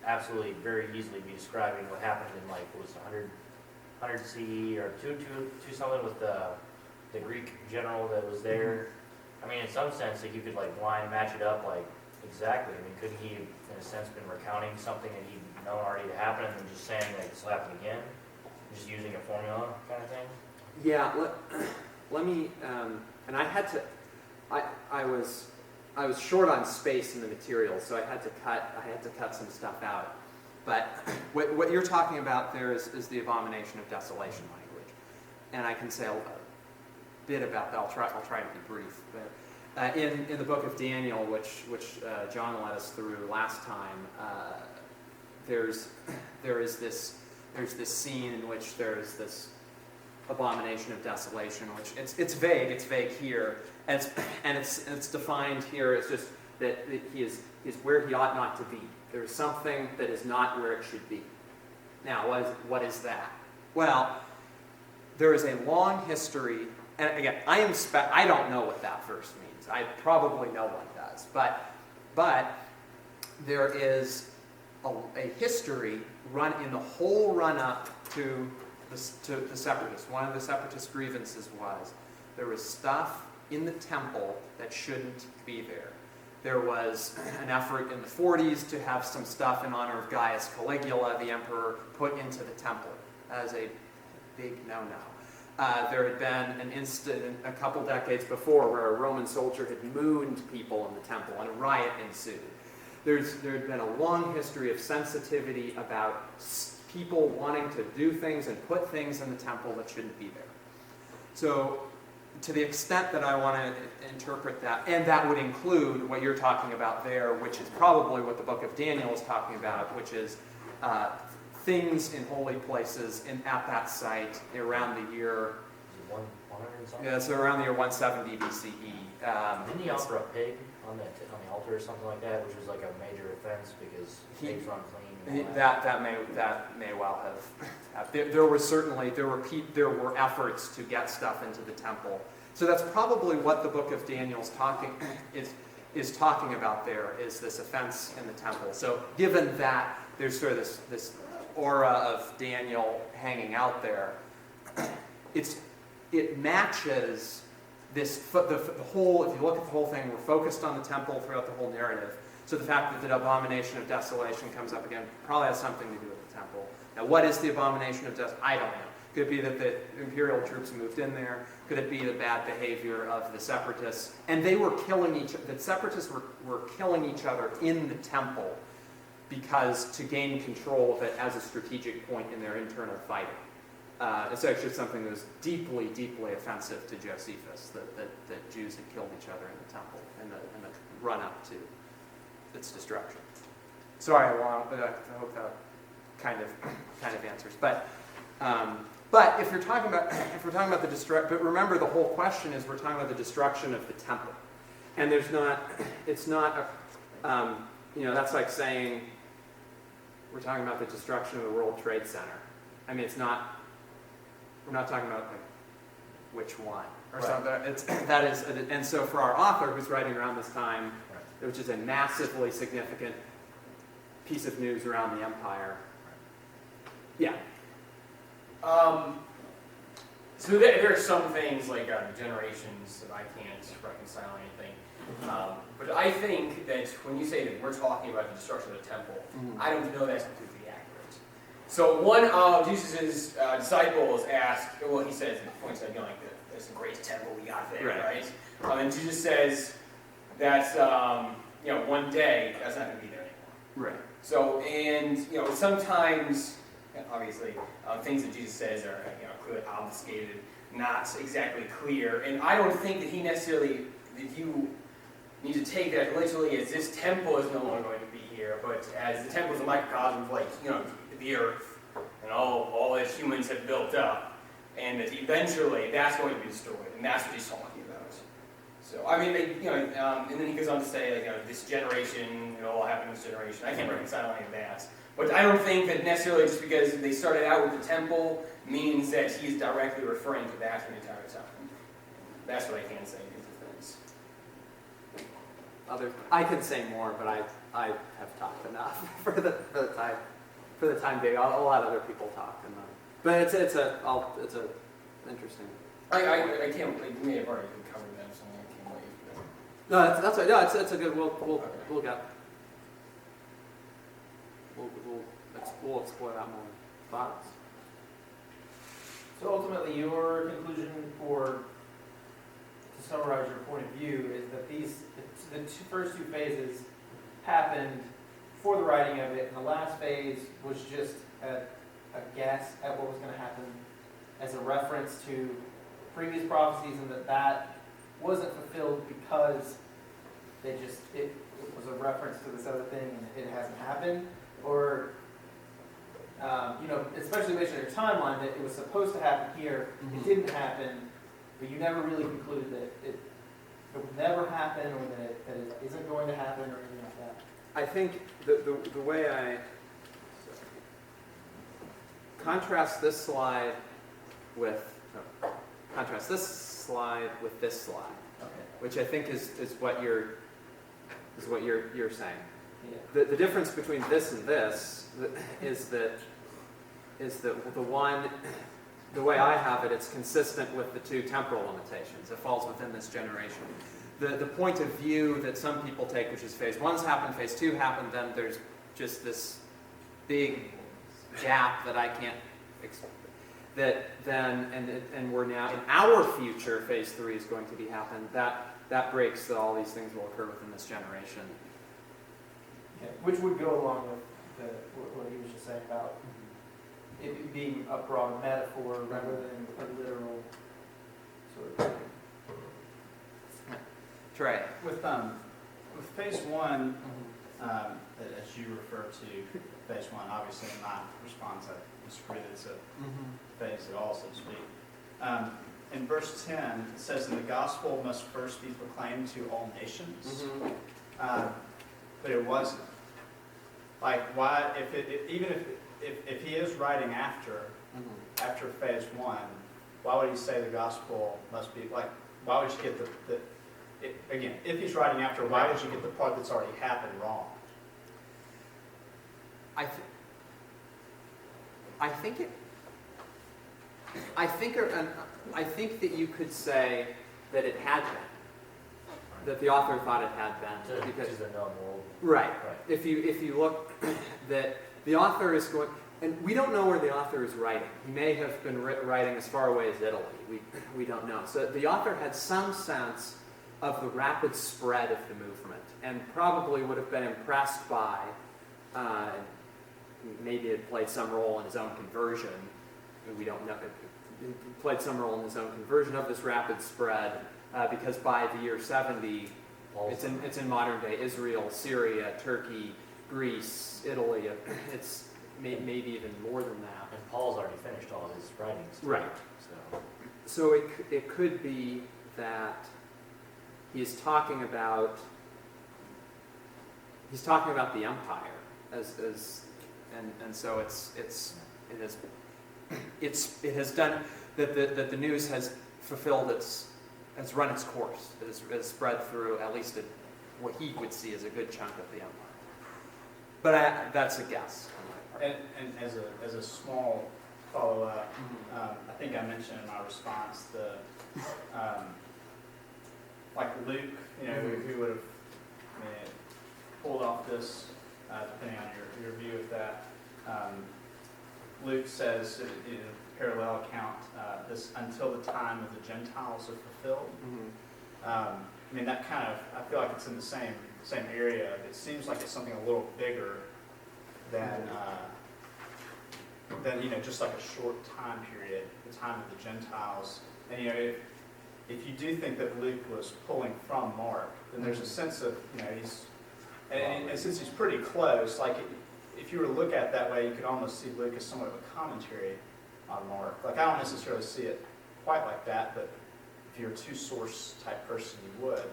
absolutely very easily be describing what happened in what was 100 CE or 2 something with the Greek general that was there. I mean, in some sense, you could line match it up exactly. I mean, couldn't he, in a sense, been recounting something that he'd known already to happen and then just saying this will happen again, just using a formula kind of thing? Yeah. Let me. And I had to. I was short on space in the materials, so I had to cut some stuff out. But what you're talking about there is the abomination of desolation language, and I can say bit about that. I'll try to be brief. But in the book of Daniel, which John led us through last time, there's this scene in which there's this abomination of desolation, which it's vague here, and it's defined here as just that he is where he ought not to be. There is something that is not where it should be. Now, what is that? Well, there is a long history, and again, I don't know what that verse means. Probably no one does, but there is a history in the whole run-up to the separatists. One of the separatist grievances was there was stuff in the temple that shouldn't be there. There was an effort in the 40s to have some stuff in honor of Gaius Caligula, the emperor, put into the temple as a big no-no. There had been an incident a couple decades before where a Roman soldier had mooned people in the temple and a riot ensued. There had been a long history of sensitivity about people wanting to do things and put things in the temple that shouldn't be there. So to the extent that I want to interpret that, and that would include what you're talking about there, which is probably what the book of Daniel is talking about, which is things in holy places at that site around the year... 100 something? Yeah, so around the year 170 BCE. Didn't he offer a pig on the altar or something like that, which was like a major offense because pigs were unclean? That may well have. There were efforts to get stuff into the temple. So that's probably what the book of Daniel is talking about. There is this offense in the temple. So given that there's sort of this aura of Daniel hanging out there, it matches the whole. If you look at the whole thing, we're focused on the temple throughout the whole narrative. So the fact that the abomination of desolation comes up again probably has something to do with the temple. Now, what is the abomination of desolation? I don't know. Could it be that the imperial troops moved in there? Could it be the bad behavior of the separatists? And they were killing the separatists were killing each other in the temple because to gain control of it as a strategic point in their internal fighting. It's actually something that was deeply, deeply offensive to Josephus, that Jews had killed each other in the temple in the run-up to its destruction. Sorry, but I hope that kind of answers. But if we're talking about the destruction, but remember the whole question is we're talking about the destruction of the temple, and it's not that's like saying we're talking about the destruction of the World Trade Center. I mean, we're not talking about like which one or something. And so for our author who's writing around this time, which is a massively significant piece of news around the empire. Yeah. So there are some things like generations that I can't reconcile anything. But I think that when you say that we're talking about the destruction of the temple, I don't know that's completely accurate. So one of Jesus' disciples asked, well, he says, points out, there's a great temple we got there, right? And Jesus says that, one day that's not going to be there anymore. Right. So, and, sometimes, obviously, things that Jesus says are, clearly obfuscated, not exactly clear. And I don't think that he necessarily, that you need to take that literally as this temple is no longer going to be here, but as the temple is a microcosm of, the earth and all that humans have built up, and that eventually that's going to be destroyed, and that's what he's talking about. So, I mean, and then he goes on to say, this generation, it all happened in this generation. I can't reconcile any of that. But I don't think that necessarily just because they started out with the temple means that he's directly referring to that for the entire time. That's what I can say because of things. I could say more, but I have talked enough for the time being. I'll let other people talk, but it's a interesting. I can't. We may have already covered that, so I can't wait. No, that's right. No, it's a good. We'll explore that more. Thoughts? So ultimately, your conclusion, or to summarize your point of view, is that the first two phases happened for the writing of it, and the last phase was just a guess at what was going to happen as a reference to previous prophecies and that wasn't fulfilled because it was a reference to this other thing and it hasn't happened, or especially based on your timeline, that it was supposed to happen here, it didn't happen, but you never really concluded that it would never happen, or that it isn't going to happen, or anything like that. I think the way I contrast this slide with this slide, Okay. which I think is what you're saying. Yeah. The difference between this and this is that the way I have it, it's consistent with the two temporal limitations. It falls within this generation. The point of view that some people take, which is phase 1's happened, phase 2 happened, then there's just this big gap that I can't and we're now in our future, phase 3 is going to be happen. That breaks that all these things will occur within this generation. Yeah, which would go along with what he was just saying about it being a broad metaphor rather than a literal sort of thing. Trey. With phase 1, as you refer to phase 1, obviously in my response I disagree that it's a phase at all, so to speak. In verse 10, it says, "And the gospel must first be proclaimed to all nations." But it wasn't. Like, why? If he is writing after phase 1, why would he say the gospel must be like? Why would you get again? If he's writing after, why would you get the part that's already happened wrong? I think that you could say that it had been. That the author thought it had been. Because they're known world. Right. If you look, that the author is going, and we don't know where the author is writing. He may have been writing as far away as Italy. We don't know. So the author had some sense of the rapid spread of the movement, and probably would have been impressed by, maybe it played some role in his own conversion. We don't know. It played some role in his own conversion of this rapid spread, because by the year 70, it's in modern day Israel, Syria, Turkey, Greece, Italy. It's maybe even more than that. And Paul's already finished all his writings. Too, right. So it could be that he's talking about the empire and so it has done that the news has fulfilled has run its course. It has spread through at least what he would see as a good chunk of the empire. But that's a guess on my part. And as a small follow-up, I think I mentioned in my response like Luke, who would have pulled off this, depending on your view of that. Luke says in a parallel account, this until the time of the Gentiles are fulfilled. That kind of, I feel like it's in the same area. It seems like it's something a little bigger than just like a short time period, the time of the Gentiles. And if you do think that Luke was pulling from Mark, then there's a sense of and since he's pretty close, like if you were to look at it that way, you could almost see Luke as somewhat of a commentary on Mark. Like I don't necessarily see it quite like that, but if you're a two-source type person, you would.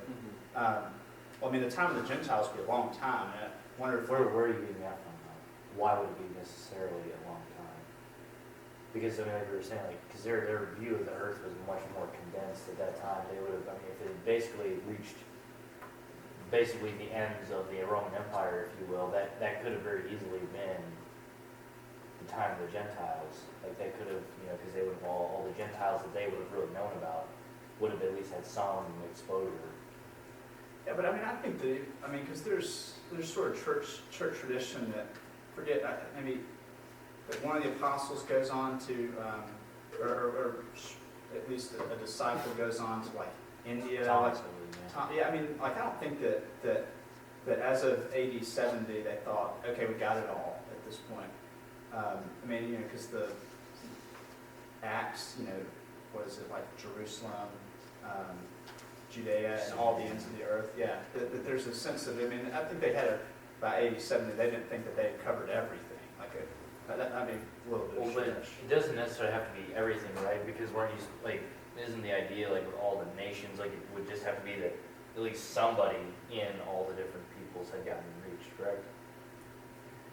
The time of the Gentiles would be a long time. And I wonder if Where are you getting that from, though? Why would it be necessarily a long time? Because, like you were saying, because their view of the earth was much more condensed at that time. They would have, if it had basically reached the ends of the Roman Empire, if you will, that could have very easily been the time of the Gentiles. Like they could have, because they would have all the Gentiles that they would have really known about would have at least had some exposure. Yeah, but I think because there's sort of church tradition that that one of the apostles goes on to, or at least a disciple goes on to like India. Thomas, I don't think that as of AD 70 they thought, okay, we got it all at this point. Because the Acts, what is it, like Jerusalem, Judea, and all the ends of the earth. Yeah, that there's a sense of, I mean, I think they had by 80, 70, they didn't think that they had covered everything. Like, I mean, a little bit Well, of but stretch. it doesn't necessarily have to be everything, right? Because weren't you, like, isn't the idea, like, with all the nations, like, it would just have to be that at least somebody in all the different peoples had gotten reached, correct?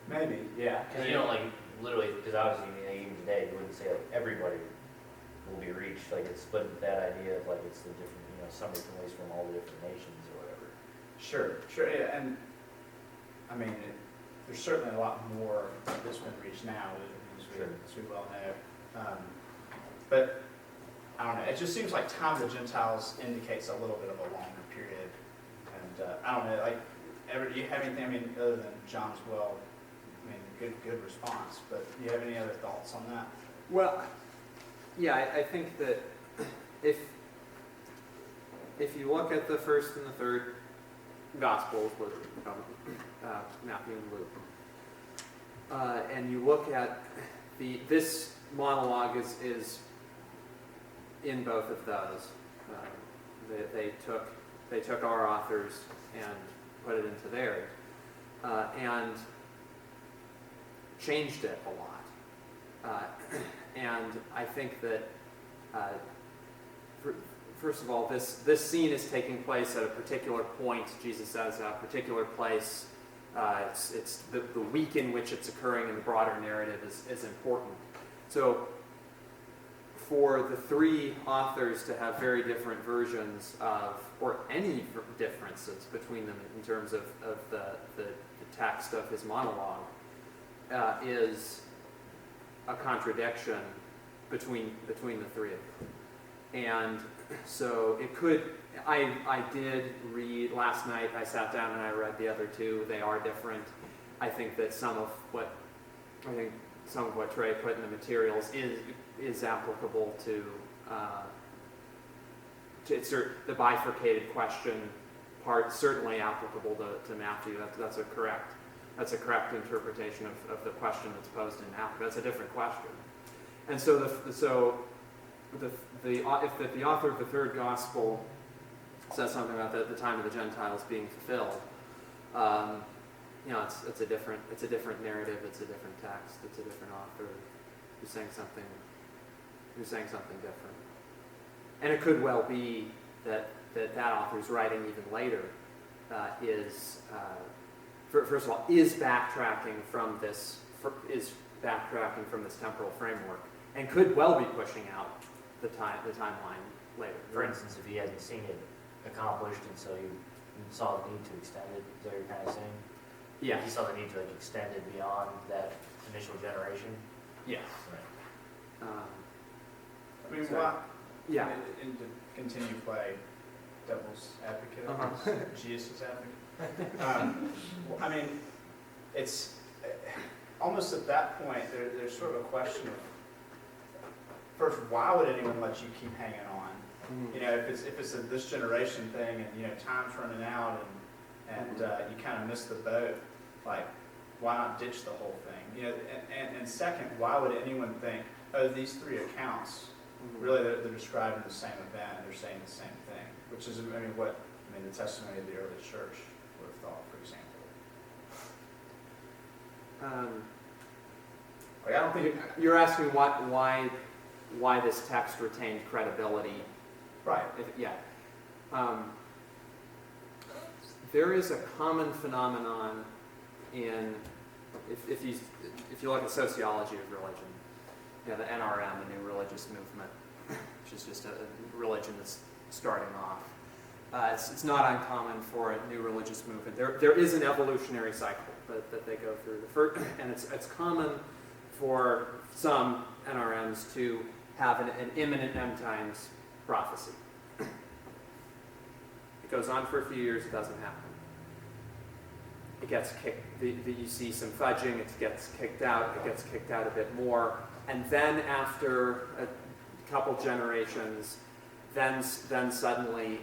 Maybe, yeah. Because you don't, like, literally, because obviously, even today, you wouldn't say, like, everybody will be reached, like, it's, but that idea of, like, it's the different, somebody from at least from all the different nations or whatever. Sure, yeah, and, I mean, there's certainly a lot more that's been reached now, as we well know. But, I don't know, it just seems like time of the Gentiles indicates a little bit of a longer period. And, I don't know, like, Everett, do you have anything, I mean, other than John's well, I mean, good response, but do you have any other thoughts on that? Well, yeah, I think that if you look at the first and the third Gospels, with Matthew and Luke, and you look at this monologue is in both of those. They took our authors and put it into theirs, and changed it a lot. And I think that first of all, this scene is taking place at a particular point. Jesus says a particular place. It's the week in which it's occurring in the broader narrative is important. So for the three authors to have very different versions of, or any differences between them in terms of the text of his monologue, is a contradiction between the three of them. And so it could, I did read, last night I sat down and I read the other two. They are different. I think that some of what Trey put in the materials is applicable to the bifurcated question part, certainly applicable to Matthew. That's a correct interpretation of the question that's posed in Matthew. That's a different question. And so if the author of the third gospel says something about the time of the Gentiles being fulfilled, it's a different narrative, it's a different text, it's a different author who's saying something different. And it could well be that author's writing even later first of all, is backtracking from this temporal framework, and could well be pushing out the timeline later. For instance, if he hadn't seen it accomplished, and so you saw the need to extend it, is that what you're kind of saying? Yeah. You saw the need to extend it beyond that initial generation? Yes. Right. I mean, So- why? Yeah. And to continue to play devil's advocate, Jesus' advocate. I mean, it's almost at that point, there's sort of a question of, first, why would anyone let you keep hanging on? If it's a this generation thing, and time's running out, and you kind of miss the boat, like, why not ditch the whole thing? And second, why would anyone think, oh, these three accounts, really they're describing the same event, and they're saying the same thing, which is, the testimony of the early church would have thought, for example. Like, I don't think You're asking why this text retained credibility. right. There is a common phenomenon in, if you look at sociology of religion, the NRM, the New Religious Movement, which is just a religion that's starting off. It's not uncommon for a new religious movement. There is an evolutionary cycle that they go through. And it's common for some NRMs to have an imminent end times prophecy. It goes on for a few years, it doesn't happen. It gets kicked, you see some fudging, it gets kicked out a bit more, and then after a couple generations, then suddenly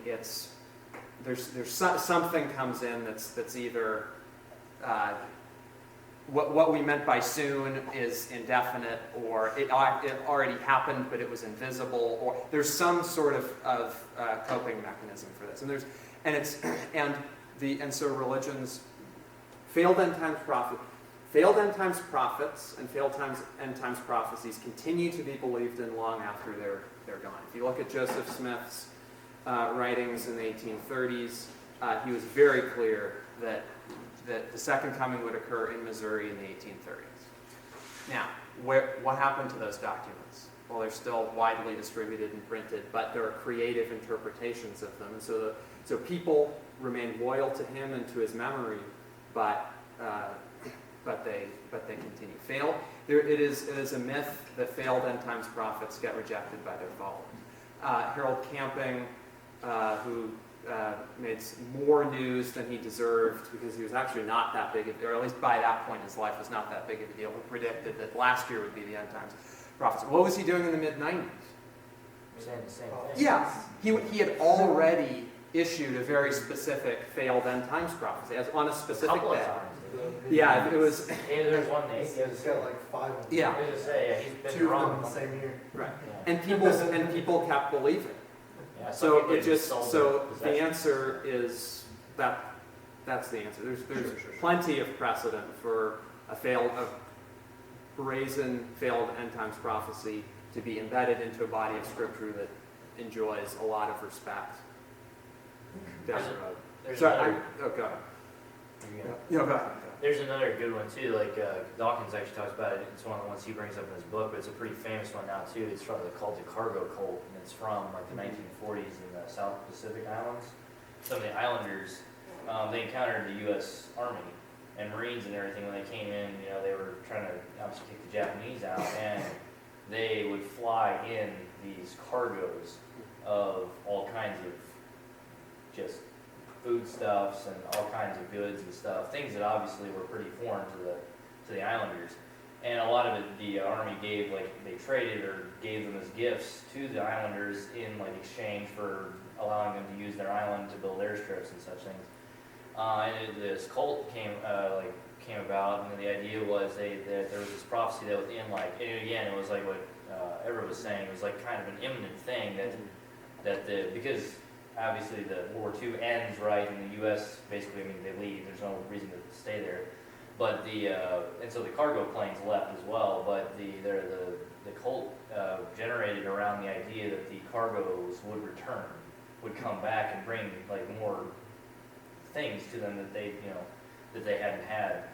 there's something comes in that's either what we meant by soon is indefinite, or it already happened but it was invisible, or there's some sort of coping mechanism for this. And so religions, failed end times prophets and failed end times prophecies continue to be believed in long after they're gone. If you look at Joseph Smith's writings in the 1830s, he was very clear that the second coming would occur in Missouri in the 1830s. Now, what happened to those documents? Well, they're still widely distributed and printed, but there are creative interpretations of them. And so people remain loyal to him and to his memory, but they continue. It is a myth that failed end times prophets get rejected by their followers. Harold Camping, who made more news than he deserved because he was actually not that big, or at least by that point his life was not that big of a deal, who predicted that last year would be the end times prophets. What was he doing in the mid-90s? Saying the same thing. Yeah, he had already issued a very specific failed end times prophecy as on a specific Couple of day. times. Yeah, it was. Yeah, there's one day. He's got like 5 of them. Yeah. I was gonna say, yeah, he's been Two of wrong. them in the same year. Right. Yeah. And people kept believing. Yeah, some So people it just sold so their the possessions. answer is that's the answer. There's plenty of precedent for a brazen failed end times prophecy to be embedded into a body of scripture that enjoys a lot of respect down the road. There's So another, go ahead. yeah. No, go ahead. There's another good one too, like Dawkins actually talks about it. It's one of the ones he brings up in his book, but it's a pretty famous one now too. It's from the cargo cult, and it's from like the 1940s in the South Pacific Islands. Some of the islanders, they encountered the U.S. Army and Marines and everything when they came in. You know, they were trying to obviously kick the Japanese out, and they would fly in these cargoes of all kinds of just foodstuffs and all kinds of goods and stuff, things that obviously were pretty foreign to the islanders. And a lot of it, the Army gave, like, they traded or gave them as gifts to the islanders in, like, exchange for allowing them to use their island to build airstrips and such things. This cult came about, and the idea was that there was this prophecy that was in, like, and again, it was like what Everett was saying, it was like kind of an imminent thing because obviously the World War II ends, right, and the U.S. basically, I mean, they leave. There's no reason to stay there. But and so the cargo planes left as well. But the cult generated around the idea that the cargoes would return, would come back and bring like more things to them that they hadn't had,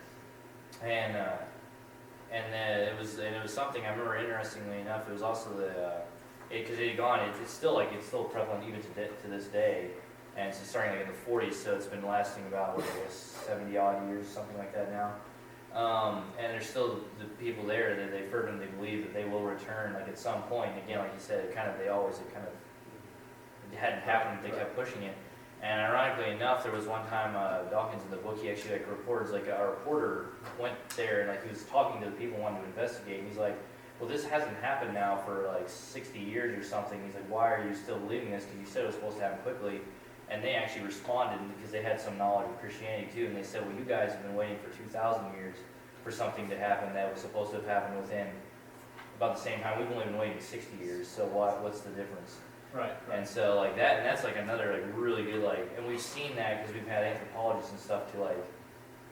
and it was something I remember. Interestingly enough, it was also because it had gone. It's still prevalent even to this day, and it's starting like in the 40s. So it's been lasting about 70 odd years, something like that now. And there's still the people there that they fervently believe that they will return, like at some point. And again, like you said, it hadn't happened. They kept pushing it. And ironically enough, there was one time Dawkins in the book, he actually like reports like a reporter went there and like he was talking to the people wanting to investigate. And he's like, well, this hasn't happened now for like 60 years or something. He's like, why are you still believing this? Because you said it was supposed to happen quickly. And they actually responded because they had some knowledge of Christianity too. And they said, well, you guys have been waiting for 2,000 years for something to happen that was supposed to have happened within about the same time. We've only been waiting 60 years. So what's the difference? Right. And so like that, and that's like another like really good and we've seen that because we've had anthropologists and stuff to like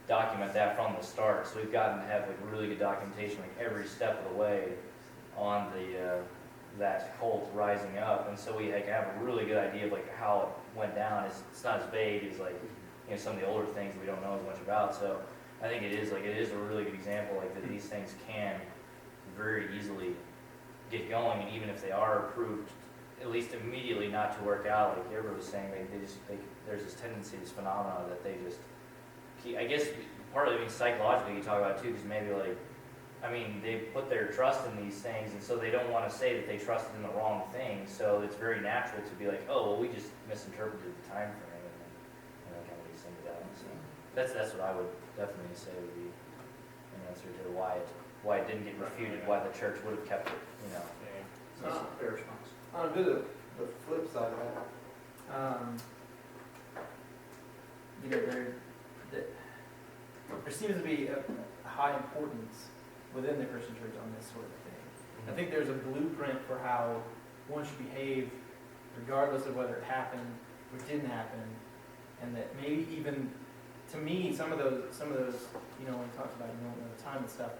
document that from the start. So we've gotten to have like really good documentation like every step of the way on that cult rising up. And so we like have a really good idea of like how it went down. It's not as vague as like some of the older things that we don't know as much about. So I think it is a really good example like that these things can very easily get going, and even if they are proved at least immediately not to work out, like Everett was saying, there's this tendency, this phenomenon that they just keep, I guess part of it means psychologically you talk about too, because maybe they put their trust in these things, and so they don't want to say that they trusted in the wrong thing, so it's very natural to be like, oh, well, we just misinterpreted the time frame, and then kind of these things out. So that's what I would definitely say would be an answer to why it didn't get refuted, why the church would have kept it, Yeah. That's a fair response. On a bit of the flip side of that, there seems to be a high importance within the Christian church on this sort of thing. I think there's a blueprint for how one should behave regardless of whether it happened or didn't happen, and that maybe even, to me, some of those, when he talks about, the time and stuff,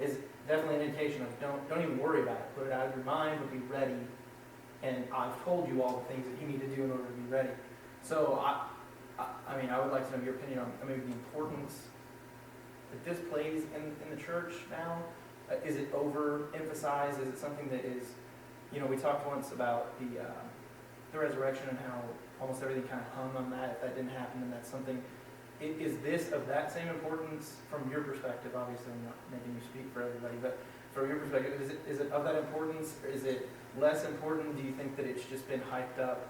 is definitely an indication of don't even worry about it. Put it out of your mind, but be ready. And I've told you all the things that you need to do in order to be ready. So I mean, I would like to know your opinion on maybe the importance that this plays in the church now. Is it overemphasized? Is it something that is, we talked once about the resurrection and how almost everything kind of hung on that. If that didn't happen, then that's something. Is this of that same importance from your perspective? Obviously, I'm not making you speak for everybody, but from your perspective, is it of that importance? Or is it less important? Do you think that it's just been hyped up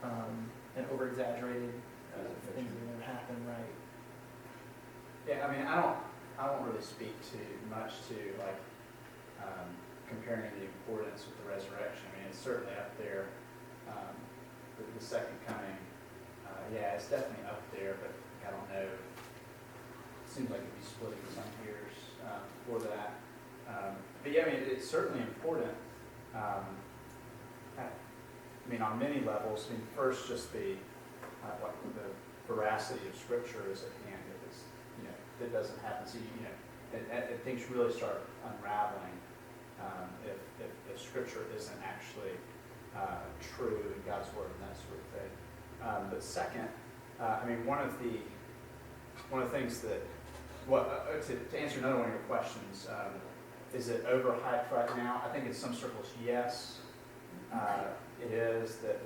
and over-exaggerated for things that are going to happen, right? Yeah, I mean, I won't really speak too much to like comparing the importance with the resurrection. I mean, it's certainly up there. The second coming, yeah, it's definitely up there, but I don't know. It seems like it'd be splitting some years for that. But yeah, I mean, it's certainly important. I mean, on many levels. I mean, first, just the veracity of Scripture is at hand. If it's, it doesn't happen. So things really start unraveling if Scripture isn't actually true in God's Word and that sort of thing. But second, I mean, one of the things that, to answer another one of your questions, is it overhyped right now? I think in some circles, yes, it is. The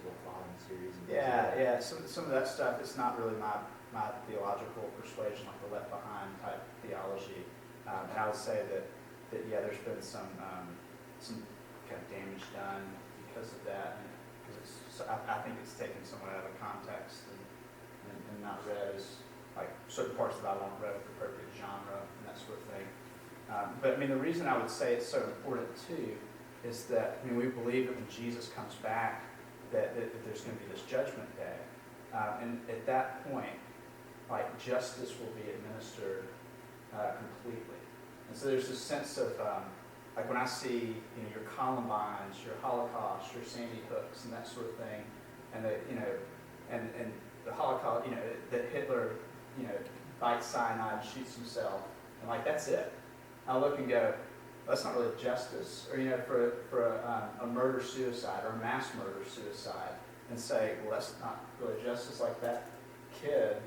Leflar series. yeah. Some of that stuff, it's not really my theological persuasion, like the Left Behind type theology. And I would say that yeah, there's been some kind of damage done because of that. I think it's taken somewhat out of context and not read as, like, certain parts of the Bible aren't read with the appropriate genre and that sort of thing. But I mean, the reason I would say it's so important too is that, I mean, we believe that when Jesus comes back, that there's going to be this judgment day. And at that point, like, justice will be administered completely. And so there's this sense of, like, when I see, your Columbines, your Holocaust, your Sandy Hooks, and that sort of thing, and and the Holocaust, that Hitler, bites cyanide, shoots himself, and like that's it. I look and go, that's not really justice, or for a murder suicide or a mass murder suicide, and say, well, that's not really justice. Like, that kid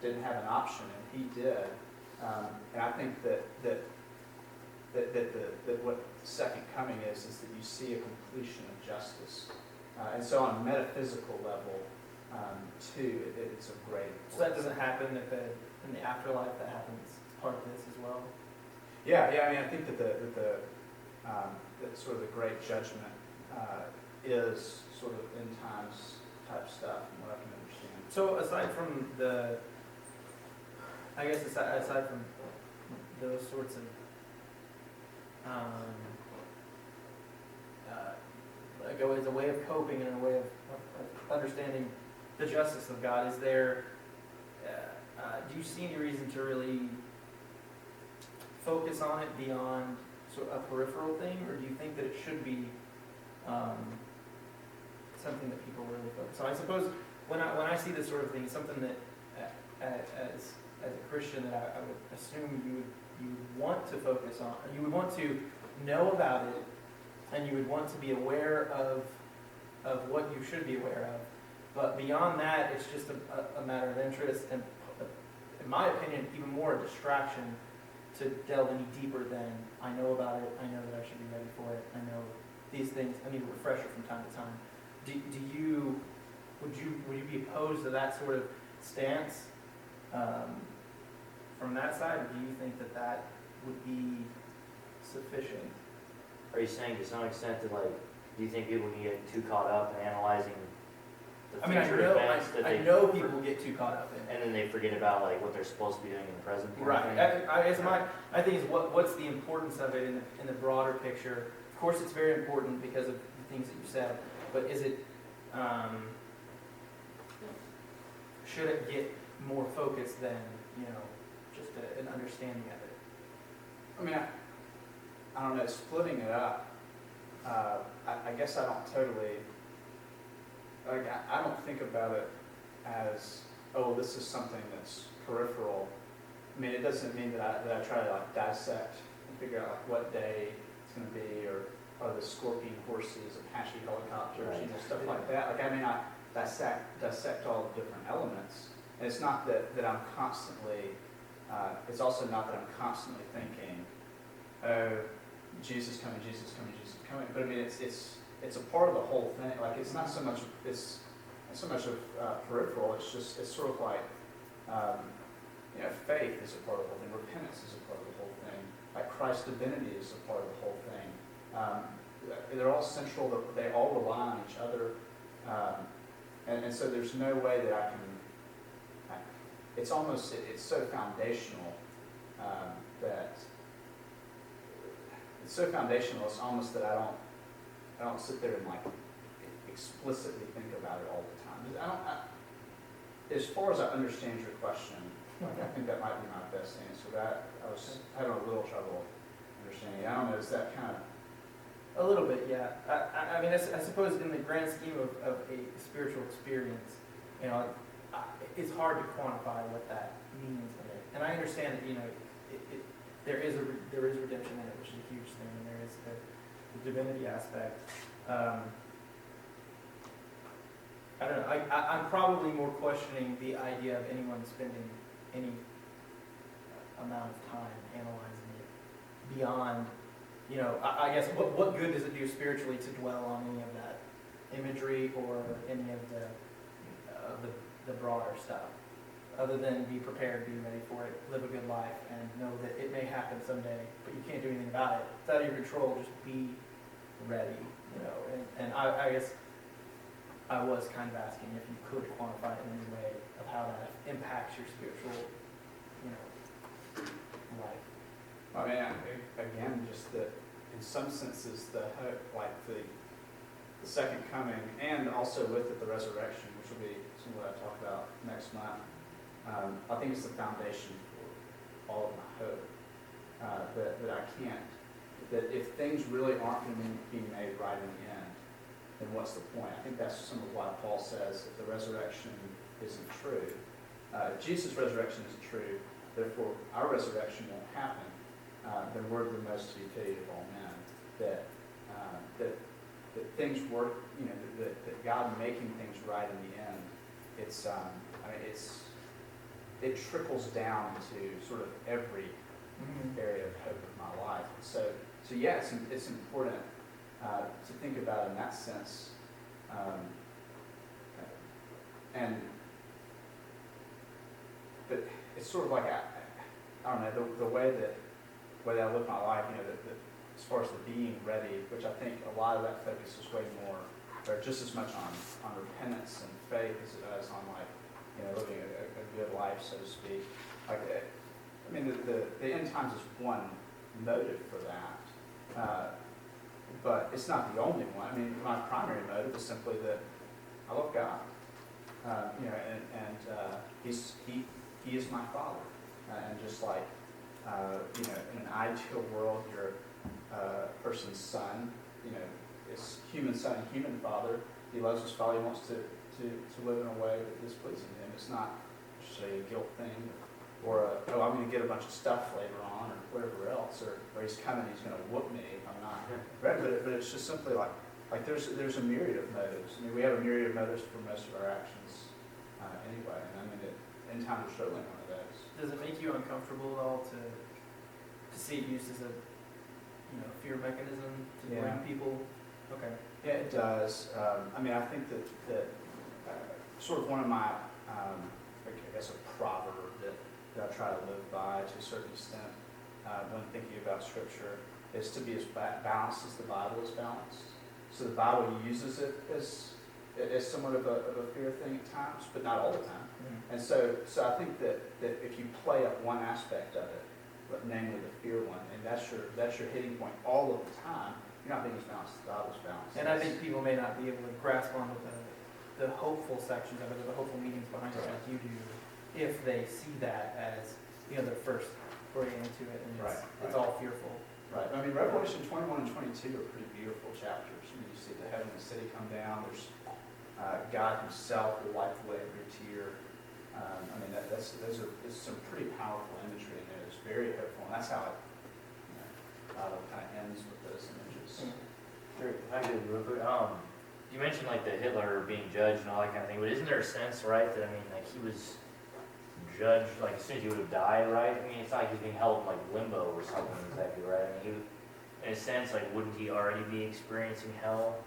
didn't have an option, and he did, and I think that what the second coming is that you see a completion of justice. And so on a metaphysical level, too, it's a great importance. So that doesn't happen in the afterlife. That happens part of this as well. Yeah. I mean, I think that that sort of the great judgment is sort of end times type stuff, from what I can understand. So aside from aside from those sorts of as a way of coping and a way of understanding the justice of God, is there, do you see any reason to really focus on it beyond sort of a peripheral thing, or do you think that it should be something that people really focus on? I suppose when I see this sort of thing, something that as a Christian that I would assume you would want to focus on, you would want to know about it, and you would want to be aware of what you should be aware of. But beyond that, it's just a matter of interest, and in my opinion, even more a distraction to delve any deeper than I know about it, I know that I should be ready for it, I know these things, I need a refresher from time to time. Would you be opposed to that sort of stance from that side, or do you think that would be sufficient? Are you saying to some extent that, like, do you think people can get too caught up in analyzing the future events that I know people get too caught up in it, and then they forget about, like, what they're supposed to be doing in the present? Right. I think is what's the importance of it in the broader picture. Of course, it's very important because of the things that you said, but is it should it get more focus than just an understanding of it. I mean, I don't know, splitting it up, I guess I don't totally, like, I don't think about it as, oh, this is something that's peripheral. I mean, it doesn't mean that I try to like dissect and figure out like what day it's going to be, or are the scorpion horses, Apache helicopters, stuff like that. Like, I mean, I dissect all the different elements, and it's not that I'm constantly, it's also not that I'm constantly thinking, oh, Jesus coming, Jesus coming, Jesus coming. But I mean, it's a part of the whole thing. Like, it's not so much of peripheral. It's sort of like, faith is a part of the whole thing. Repentance is a part of the whole thing. Like, Christ's divinity is a part of the whole thing. They're all central. They all rely on each other, and so there's no way that I can. It's so foundational that it's so foundational. It's almost that I don't sit there and like explicitly think about it all the time. As far as I understand your question, like, I think that might be my best answer. That I was having a little trouble understanding. I don't know. Is that kind of A little bit, yeah. I mean, I suppose in the grand scheme of a spiritual experience, it's hard to quantify what that means. And I understand that, there is redemption in it, which is a huge thing, and there is the divinity aspect. I don't know. I'm probably more questioning the idea of anyone spending any amount of time analyzing it beyond. I guess what good does it do spiritually to dwell on any of that imagery or any of the broader stuff, other than be prepared, be ready for it, live a good life, and know that it may happen someday, but you can't do anything about it. It's out of your control. Just be ready, And I guess I was kind of asking if you could quantify it in any way of how that impacts your spiritual, life. I mean, again, just that in some senses, the hope, like the second coming, and also with it, the resurrection, which will be some of what I talk about next month. I think it's the foundation for all of my hope. That if things really aren't going to be made right in the end, then what's the point? I think that's some of why Paul says if the resurrection isn't true, if Jesus' resurrection isn't true, therefore our resurrection won't happen. Then we're the most to be pitied of all men. That things work, that God making things right in the end. It trickles down to sort of every area of hope of my life. So yeah, it's important to think about in that sense. But it's sort of like I don't know the way that I live my life. As far as the being ready, which I think a lot of that focuses way more, or just as much on repentance and faith as it does on living a good life, so to speak. The end times is one motive for that, but it's not the only one. I mean, my primary motive is simply that I love God, He is my Father, and just like in an ideal world, you're a person's son, is human son and human father. He loves his father. He wants to live in a way that is pleasing to him. It's not, say, a guilt thing, or I'm going to get a bunch of stuff later on, or whatever else, or he's coming, he's going to whoop me if I'm not ready. But it's just simply like there's a myriad of motives. I mean, we have a myriad of motives for most of our actions anyway, and I mean, end times are certainly one of those. Does it make you uncomfortable at all to see it used as a fear mechanism to bring people? Okay. Yeah, it does. I think that sort of one of my, I guess, a proverb that I try to live by to a certain extent when thinking about Scripture is to be as balanced as the Bible is balanced. So the Bible uses it as somewhat of a fear thing at times, but not all the time. And so I think that if you play up one aspect of it, but namely the fear one, and that's your hitting point all of the time, you're not being as balanced as the Bible's balanced. And I think people may not be able to grasp onto the hopeful sections of it, or the hopeful meanings behind it like you do. if they see that as, their first foray into it, and Right, it's right. all fearful. Right, I mean, Revelation 21 and 22 are pretty beautiful chapters. I mean, you see the heaven and the city come down, there's God himself will wipe away every tear. I mean, there's some pretty powerful imagery in there. It's very hopeful, and that's how it, Bible kind of ends with those images. Sure, I did real quick. You mentioned like the Hitler being judged and all that kind of thing, but isn't there a sense, right, that like he was judged like as soon as he would have died, right? I mean, it's not like he's being held in like limbo or something exactly, right? I mean, in a sense, like wouldn't he already be experiencing hell?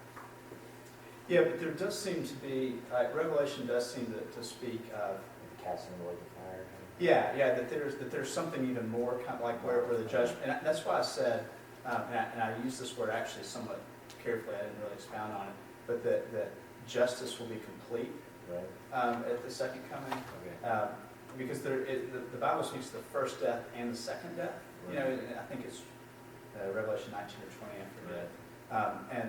Yeah, but there does seem to be, Revelation does seem to speak of, Casting the lake of fire. yeah, that there's something even more kind of like where the judgment, and that's why I said, and I use this word actually somewhat carefully, I didn't really expound on it, but that justice will be complete Right. at the second coming, Okay. because the Bible speaks of the first death and the second death. Right. And I think it's Revelation 19 or 20, I forget.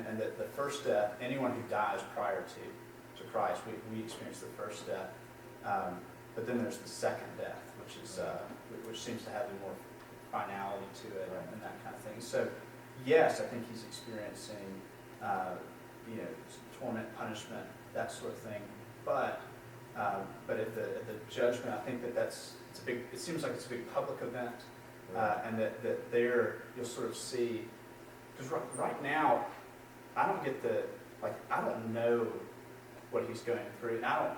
And that the first death, anyone who dies prior to Christ, we experience the first death. But then there's the second death, which seems to have a more finality to it and that kind of thing. So, yes, I think he's experiencing, torment, punishment, that sort of thing. But at the judgment, I think it's a big. It seems like it's a big public event, and that there you'll sort of see. Because right now, I don't get I don't know what he's going through, and I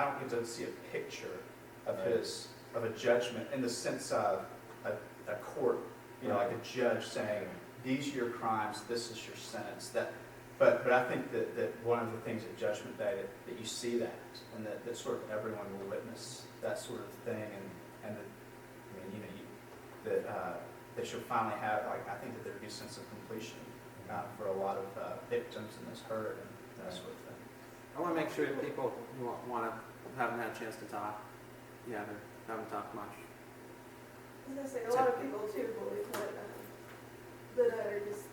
don't get to see a picture of of a judgment in the sense of a court, like a judge saying, these are your crimes, this is your sentence. But I think that one of the things at Judgment Day that you see that, and that sort of everyone will witness that sort of thing, and that you'll finally have, I think that there'd be a sense of completion for a lot of victims in this hurt and that sort of thing. I want to make sure that people who haven't had a chance to talk, they haven't talked much. I was gonna say, a lot of people too believe that the dead are just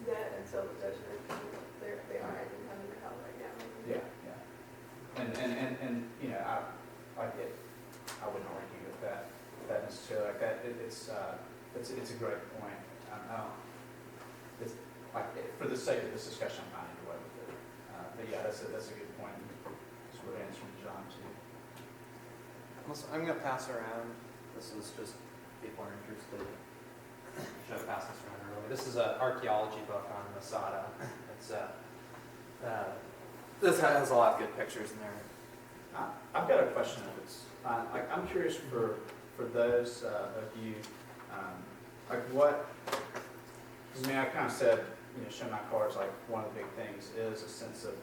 dead until the judgment. They are in heaven or hell right now. Yeah. And I wouldn't argue with that necessarily. Like that, it's a great point. It's for the sake of this discussion, I'm not into it with it. But yeah, that's a good point. That's what answering John too. I'm going to pass around. This is just people are interested. Should have passed this around earlier. This is an archaeology book on Masada. This has a lot of good pictures in there. I've got a question if it's fine. I'm curious for those of you, what, I kind of said, show my cards, one of the big things is a sense of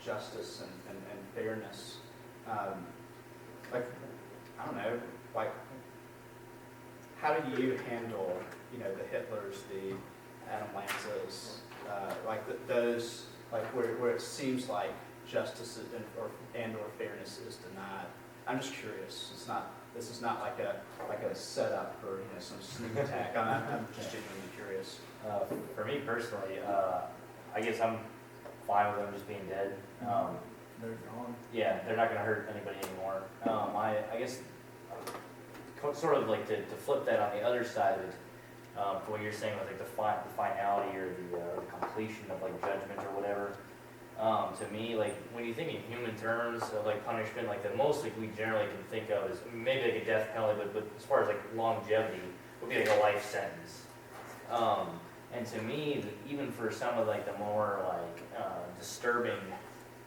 justice and fairness. I don't know, how do you handle, the Hitlers, the Adam Lanzas, those, where it seems like justice and or fairness is denied? I'm just curious. This is not like a setup for some sneak attack. I'm just genuinely curious. For me personally, I guess I'm fine with them just being dead. They're gone. Yeah, they're not going to hurt anybody anymore. I guess sort of to flip that on the other side of it, for what you're saying with the finality or the completion of judgment or whatever. To me, when you think in human terms of punishment, the most we generally can think of is maybe a death penalty, but as far as longevity, would be a life sentence. And to me, even for some of the more disturbing,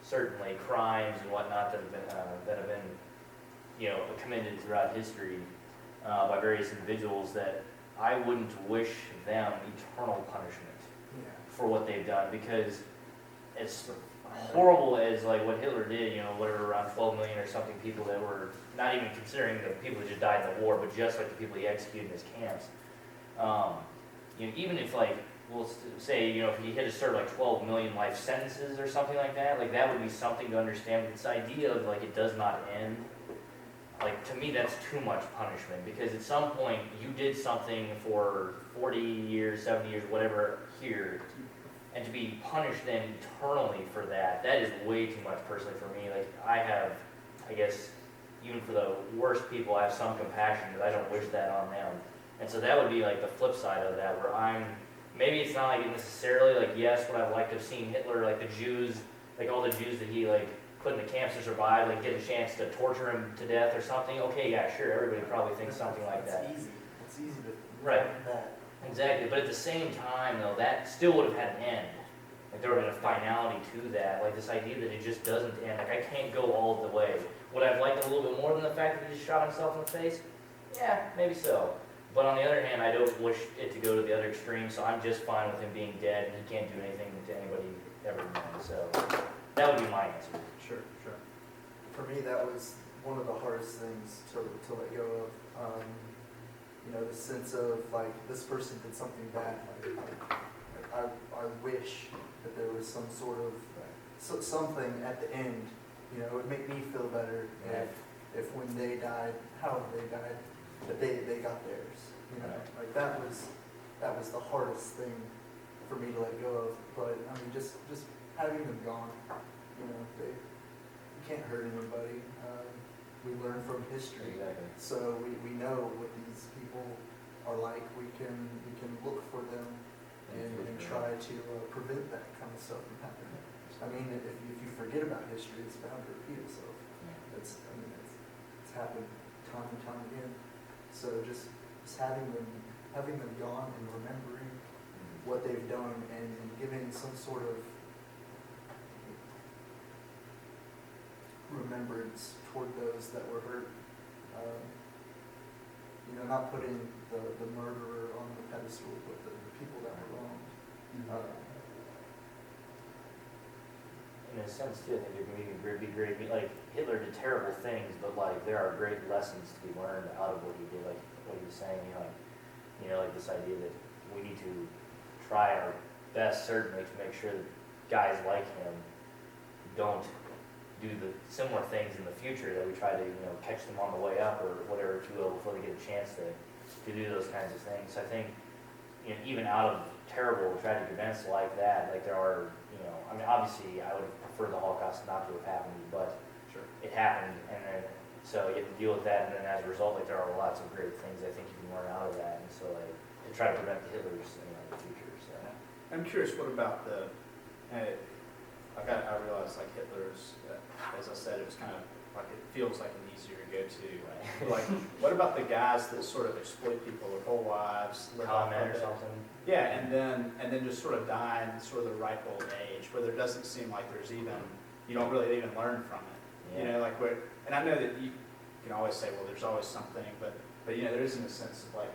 certainly crimes and whatnot that have been committed throughout history by various individuals, that I wouldn't wish them eternal punishment for what they've done, because as horrible as what Hitler did, whatever, around 12 million or something people that were not even considering the people who just died in the war, but just the people he executed in his camps. Even if we'll say, if he hit a certain 12 million life sentences or something like that, that would be something to understand. But this idea of it does not end, to me that's too much punishment, because at some point you did something for 40 years, 70 years, whatever here, and to be punished then eternally for that is way too much personally for me. I have, I guess, even for the worst people, I have some compassion because I don't wish that on them. And so that would be like the flip side of that, where maybe it's not like necessarily like, yes, would I like to have seen Hitler, like the Jews, like all the Jews that he like put in the camps to survive, like get a chance to torture him to death or something. Okay, yeah, sure, everybody probably thinks something like that. It's easy to Right. that. Exactly, but at the same time though, that still would have had an end. Like there would have been a finality to that, like this idea that it just doesn't end. Like I can't go all the way. Would I have liked it a little bit more than the fact that he just shot himself in the face? Yeah, maybe so. But on the other hand, I don't wish it to go to the other extreme, so I'm just fine with him being dead and he can't do anything to anybody ever again. So that would be my answer. Sure. For me, that was one of the hardest things to let go of. The sense of like this person did something bad. I wish that there was some sort of something at the end. It would make me feel better if when they died, however they died, that they got theirs. Like that was the hardest thing for me to let go of. But I mean, just having them gone. You can't hurt anybody. We learn from history. Exactly. So we know what these people are like. We can look for them and try to prevent that kind of stuff from happening. I mean, if you forget about history, it's bound to repeat itself. It's happened time and time again. So just having them gone and remembering what they've done and giving some sort of remembrance toward those that were hurt. Not putting the murderer on the pedestal, but the people that were wronged. In a sense, too, I think it'd be great. Like Hitler did terrible things, but like there are great lessons to be learned out of what he did. Like what he was saying, like this idea that we need to try our best, certainly, to make sure that guys like him don't do the similar things in the future, that we try to catch them on the way up or whatever, if you will, before they get a chance to do those kinds of things. I think even out of terrible tragic events like that, like there are obviously I would have preferred the Holocaust not to have happened, but Sure. it happened, and then so you have to deal with that, and then as a result, like there are lots of great things I think you can learn out of that, and so like to try to prevent the Hitlers in the future. So I'm curious, what about I realize like Hitler's, as I said, it was kind of like it feels like an easier to go to. right. Like, what about the guys that sort of exploit people, their whole lives, live off Comment of or it? something. Yeah, and then just sort of die in sort of the ripe old age, where there doesn't seem like you don't really even learn from it. Yeah. And I know that you can always say, well, there's always something, but there isn't a sense of like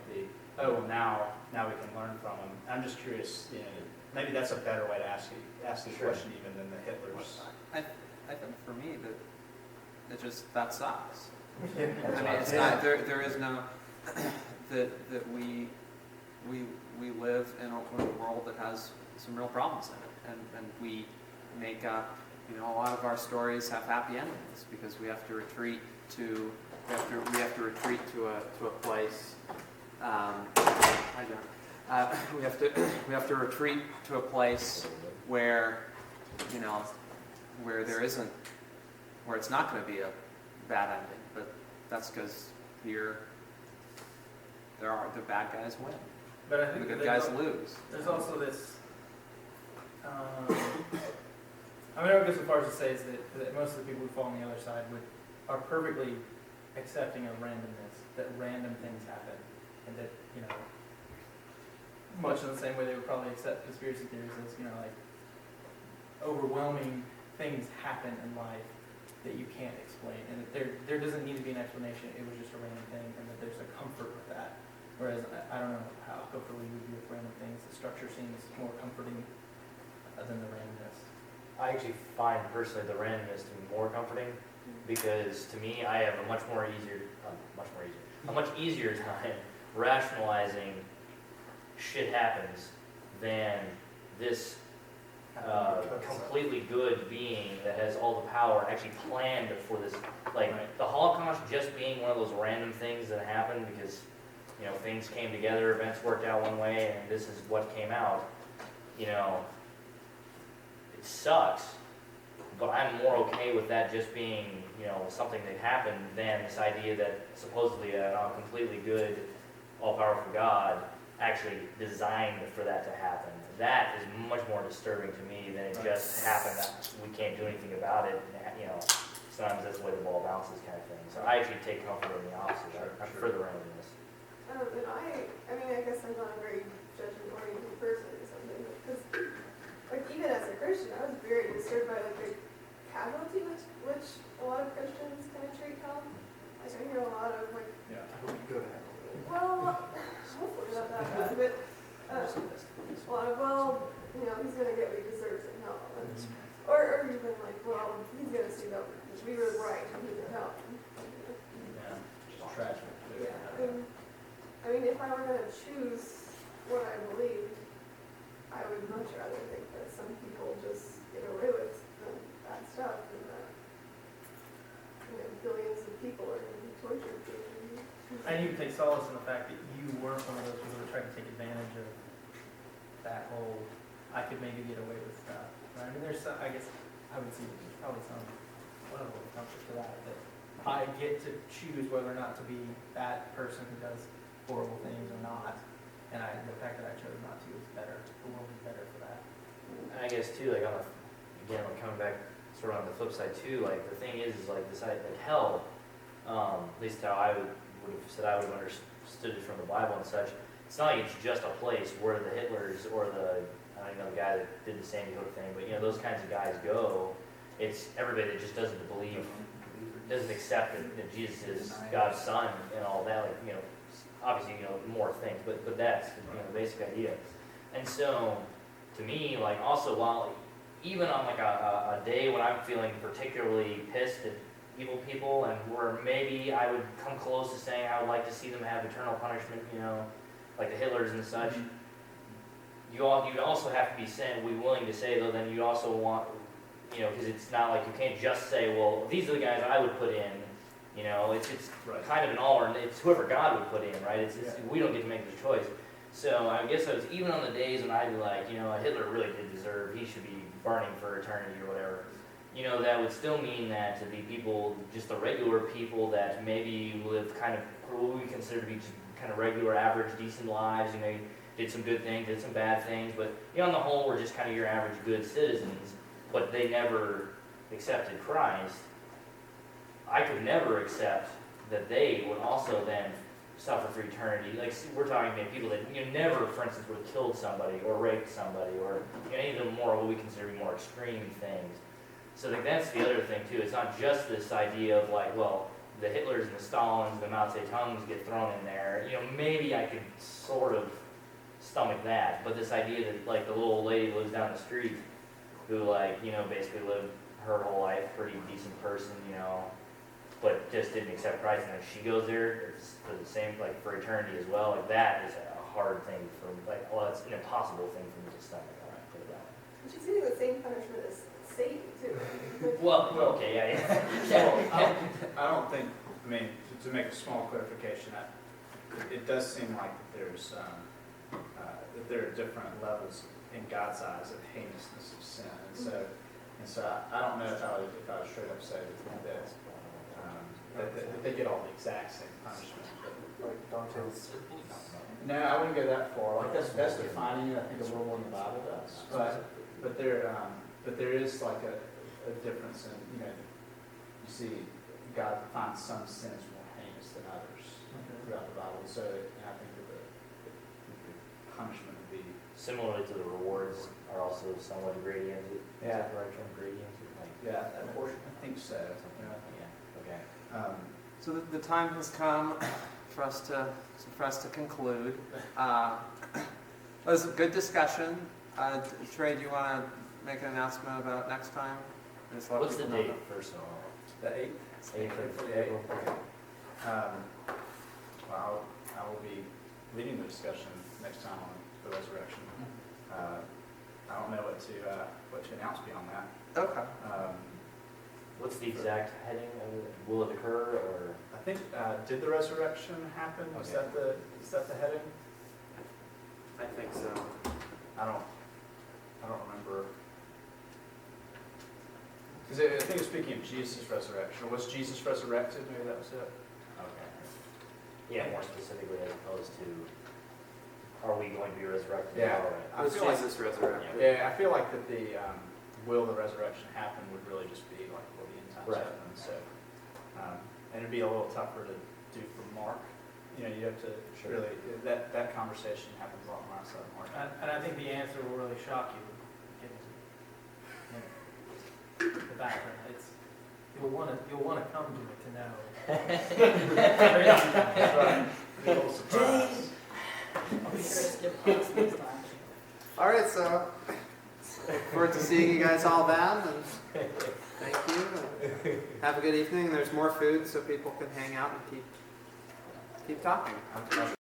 now we can learn from them. I'm just curious, maybe that's a better way to ask the Sure. question even than the Hitlers. I think for me that sucks. Yeah. I mean, it's not there is no that we live in a world that has some real problems in it, and we make up a lot of our stories have happy endings because we have to retreat to a place. We have to retreat to a place where where it's not going to be a bad ending, but that's because here the bad guys win, But I the think good that guys lose. there's also this. I would go so far as to say is that most of the people who fall on the other side are perfectly accepting of randomness, that random things happen, and that much in the same way they would probably accept conspiracy theories as like overwhelming things happen in life that you can't explain, and that there doesn't need to be an explanation. It was just a random thing, and that there's a comfort with that. Whereas I don't know how comfortable you would be with random things. The structure seems more comforting than the randomness. I actually find personally the randomness to be more comforting because to me I have a much easier time rationalizing shit happens than this completely good being that has all the power actually planned for this. Like the Holocaust just being one of those random things that happened because things came together, events worked out one way, and this is what came out. It sucks, but I'm more okay with that just being, something that happened than this idea that supposedly a completely good, all-powerful God actually designed for that to happen. That is much more disturbing to me than it just happened that we can't do anything about it. Sometimes that's the way the ball bounces kind of thing. So I actually take comfort in the opposite. I'm further randomness. And I guess I'm not a very judgment-oriented person or something, because, like, even as a Christian, I was very disturbed by, like, the casualty which a lot of Christians kind of treat hell. Like, I hear a lot of, like, Yeah. I hope you go to hell. well, hopefully not that bad, but, a lot of, he's gonna get what he deserves in hell. And, or even like, well, he's gonna see that we were right and he's in hell. Yeah, just tragic. Yeah, if I were gonna choose what I believe, I would much rather think that some people just get away with the bad stuff and that, billions of people are gonna be tortured. And you can take solace in the fact that you weren't one of those people that tried to take advantage of that whole, I could maybe get away with stuff. Right? There's some, I guess, I would see there's probably some level of comfort to that I get to choose whether or not to be that person who does horrible things or not. And the fact that I chose not to is better. The world is better for that. And I guess too, like again, coming back sort of on the flip side too, like the thing is like this, like hell, at least how I would have said I would have understood it from the Bible and such. It's not like it's just a place where the Hitlers or the guy that did the Sandy Hook thing, but those kinds of guys go. It's everybody that just doesn't believe, doesn't accept that Jesus is God's son and all that. Like obviously more things, but that's the basic idea. And so to me, like also while even on like a day when I'm feeling particularly pissed at evil people and where maybe I would come close to saying I would like to see them have eternal punishment, like the Hitlers and such. You'd also have to be willing to say though, then you also want, because it's not like you can't just say, well, these are the guys I would put in. It's Right. kind of an all, or it's whoever God would put in, right? We don't get to make the choice. So I guess it's even on the days when I'd be like, Hitler really did deserve, he should be burning for eternity or whatever. That would still mean that to be people, just the regular people that maybe live kind of what we consider to be just kind of regular, average, decent lives. Did some good things, did some bad things, but on the whole, we're just kind of your average good citizens. But they never accepted Christ. I could never accept that they would also then suffer for eternity. Like we're talking about people that never, for instance, would have killed somebody or raped somebody or any of the more what we consider to be more extreme things. So that's the other thing too. It's not just this idea of like, well, the Hitlers and the Stalins, the Mao Zedongs get thrown in there. Maybe I could sort of stomach that, but this idea that like the little old lady who lives down the street, who basically lived her whole life, pretty decent person, but just didn't accept Christ, and if she goes there for the same, like for eternity as well, like that is a hard thing for, it's an impossible thing for me to stomach. Put it that way. She's getting the same punishment as Satan too. Well, okay, yeah. I don't think, to make a small clarification, it does seem like there's, that there are different levels in God's eyes of heinousness of sin. And so I don't know if I would straight up say that they get all the exact same punishment. Like Dante's. No, I wouldn't go that far. Like that's defining it, I think, a little more than the Bible does. But there is like a difference in, you see God defines some sins more heinous than others throughout the Bible. So I think that the punishment would be Similarly to the rewards are also somewhat gradient. Is that the right term, gradient? I think so. Yeah. Okay. So the time has come for us to conclude. It was a good discussion. Trey, do you want to make an announcement about next time? What's the date, first of all? The 8th? 8th of April. Well, I will be leading the discussion next time on the resurrection. I don't know what to announce beyond that. Okay. What's the exact heading? Will it occur, or? I think, did the resurrection happen? Is that the heading? I think so. I don't remember. Because I think it's speaking of Jesus' resurrection. Was Jesus resurrected? Maybe that was it. Okay. Yeah, more specifically as opposed to, are we going to be resurrected? Yeah. Or- I Was feel like, Jesus resurrected? yeah, I feel like that the will the resurrection happen would really just be like will the end times Right. happen. So, and it'd be a little tougher to do for Mark. You know, you have to Sure. really that conversation happens a lot more outside of Mark. And I think the answer will really shock you. Given the background, you'll want to come to it to know. That's right. Big old surprise. I'll be sure to skip class next time. All right, so look forward to seeing you guys all then, and thank you. And have a good evening. There's more food so people can hang out and keep talking.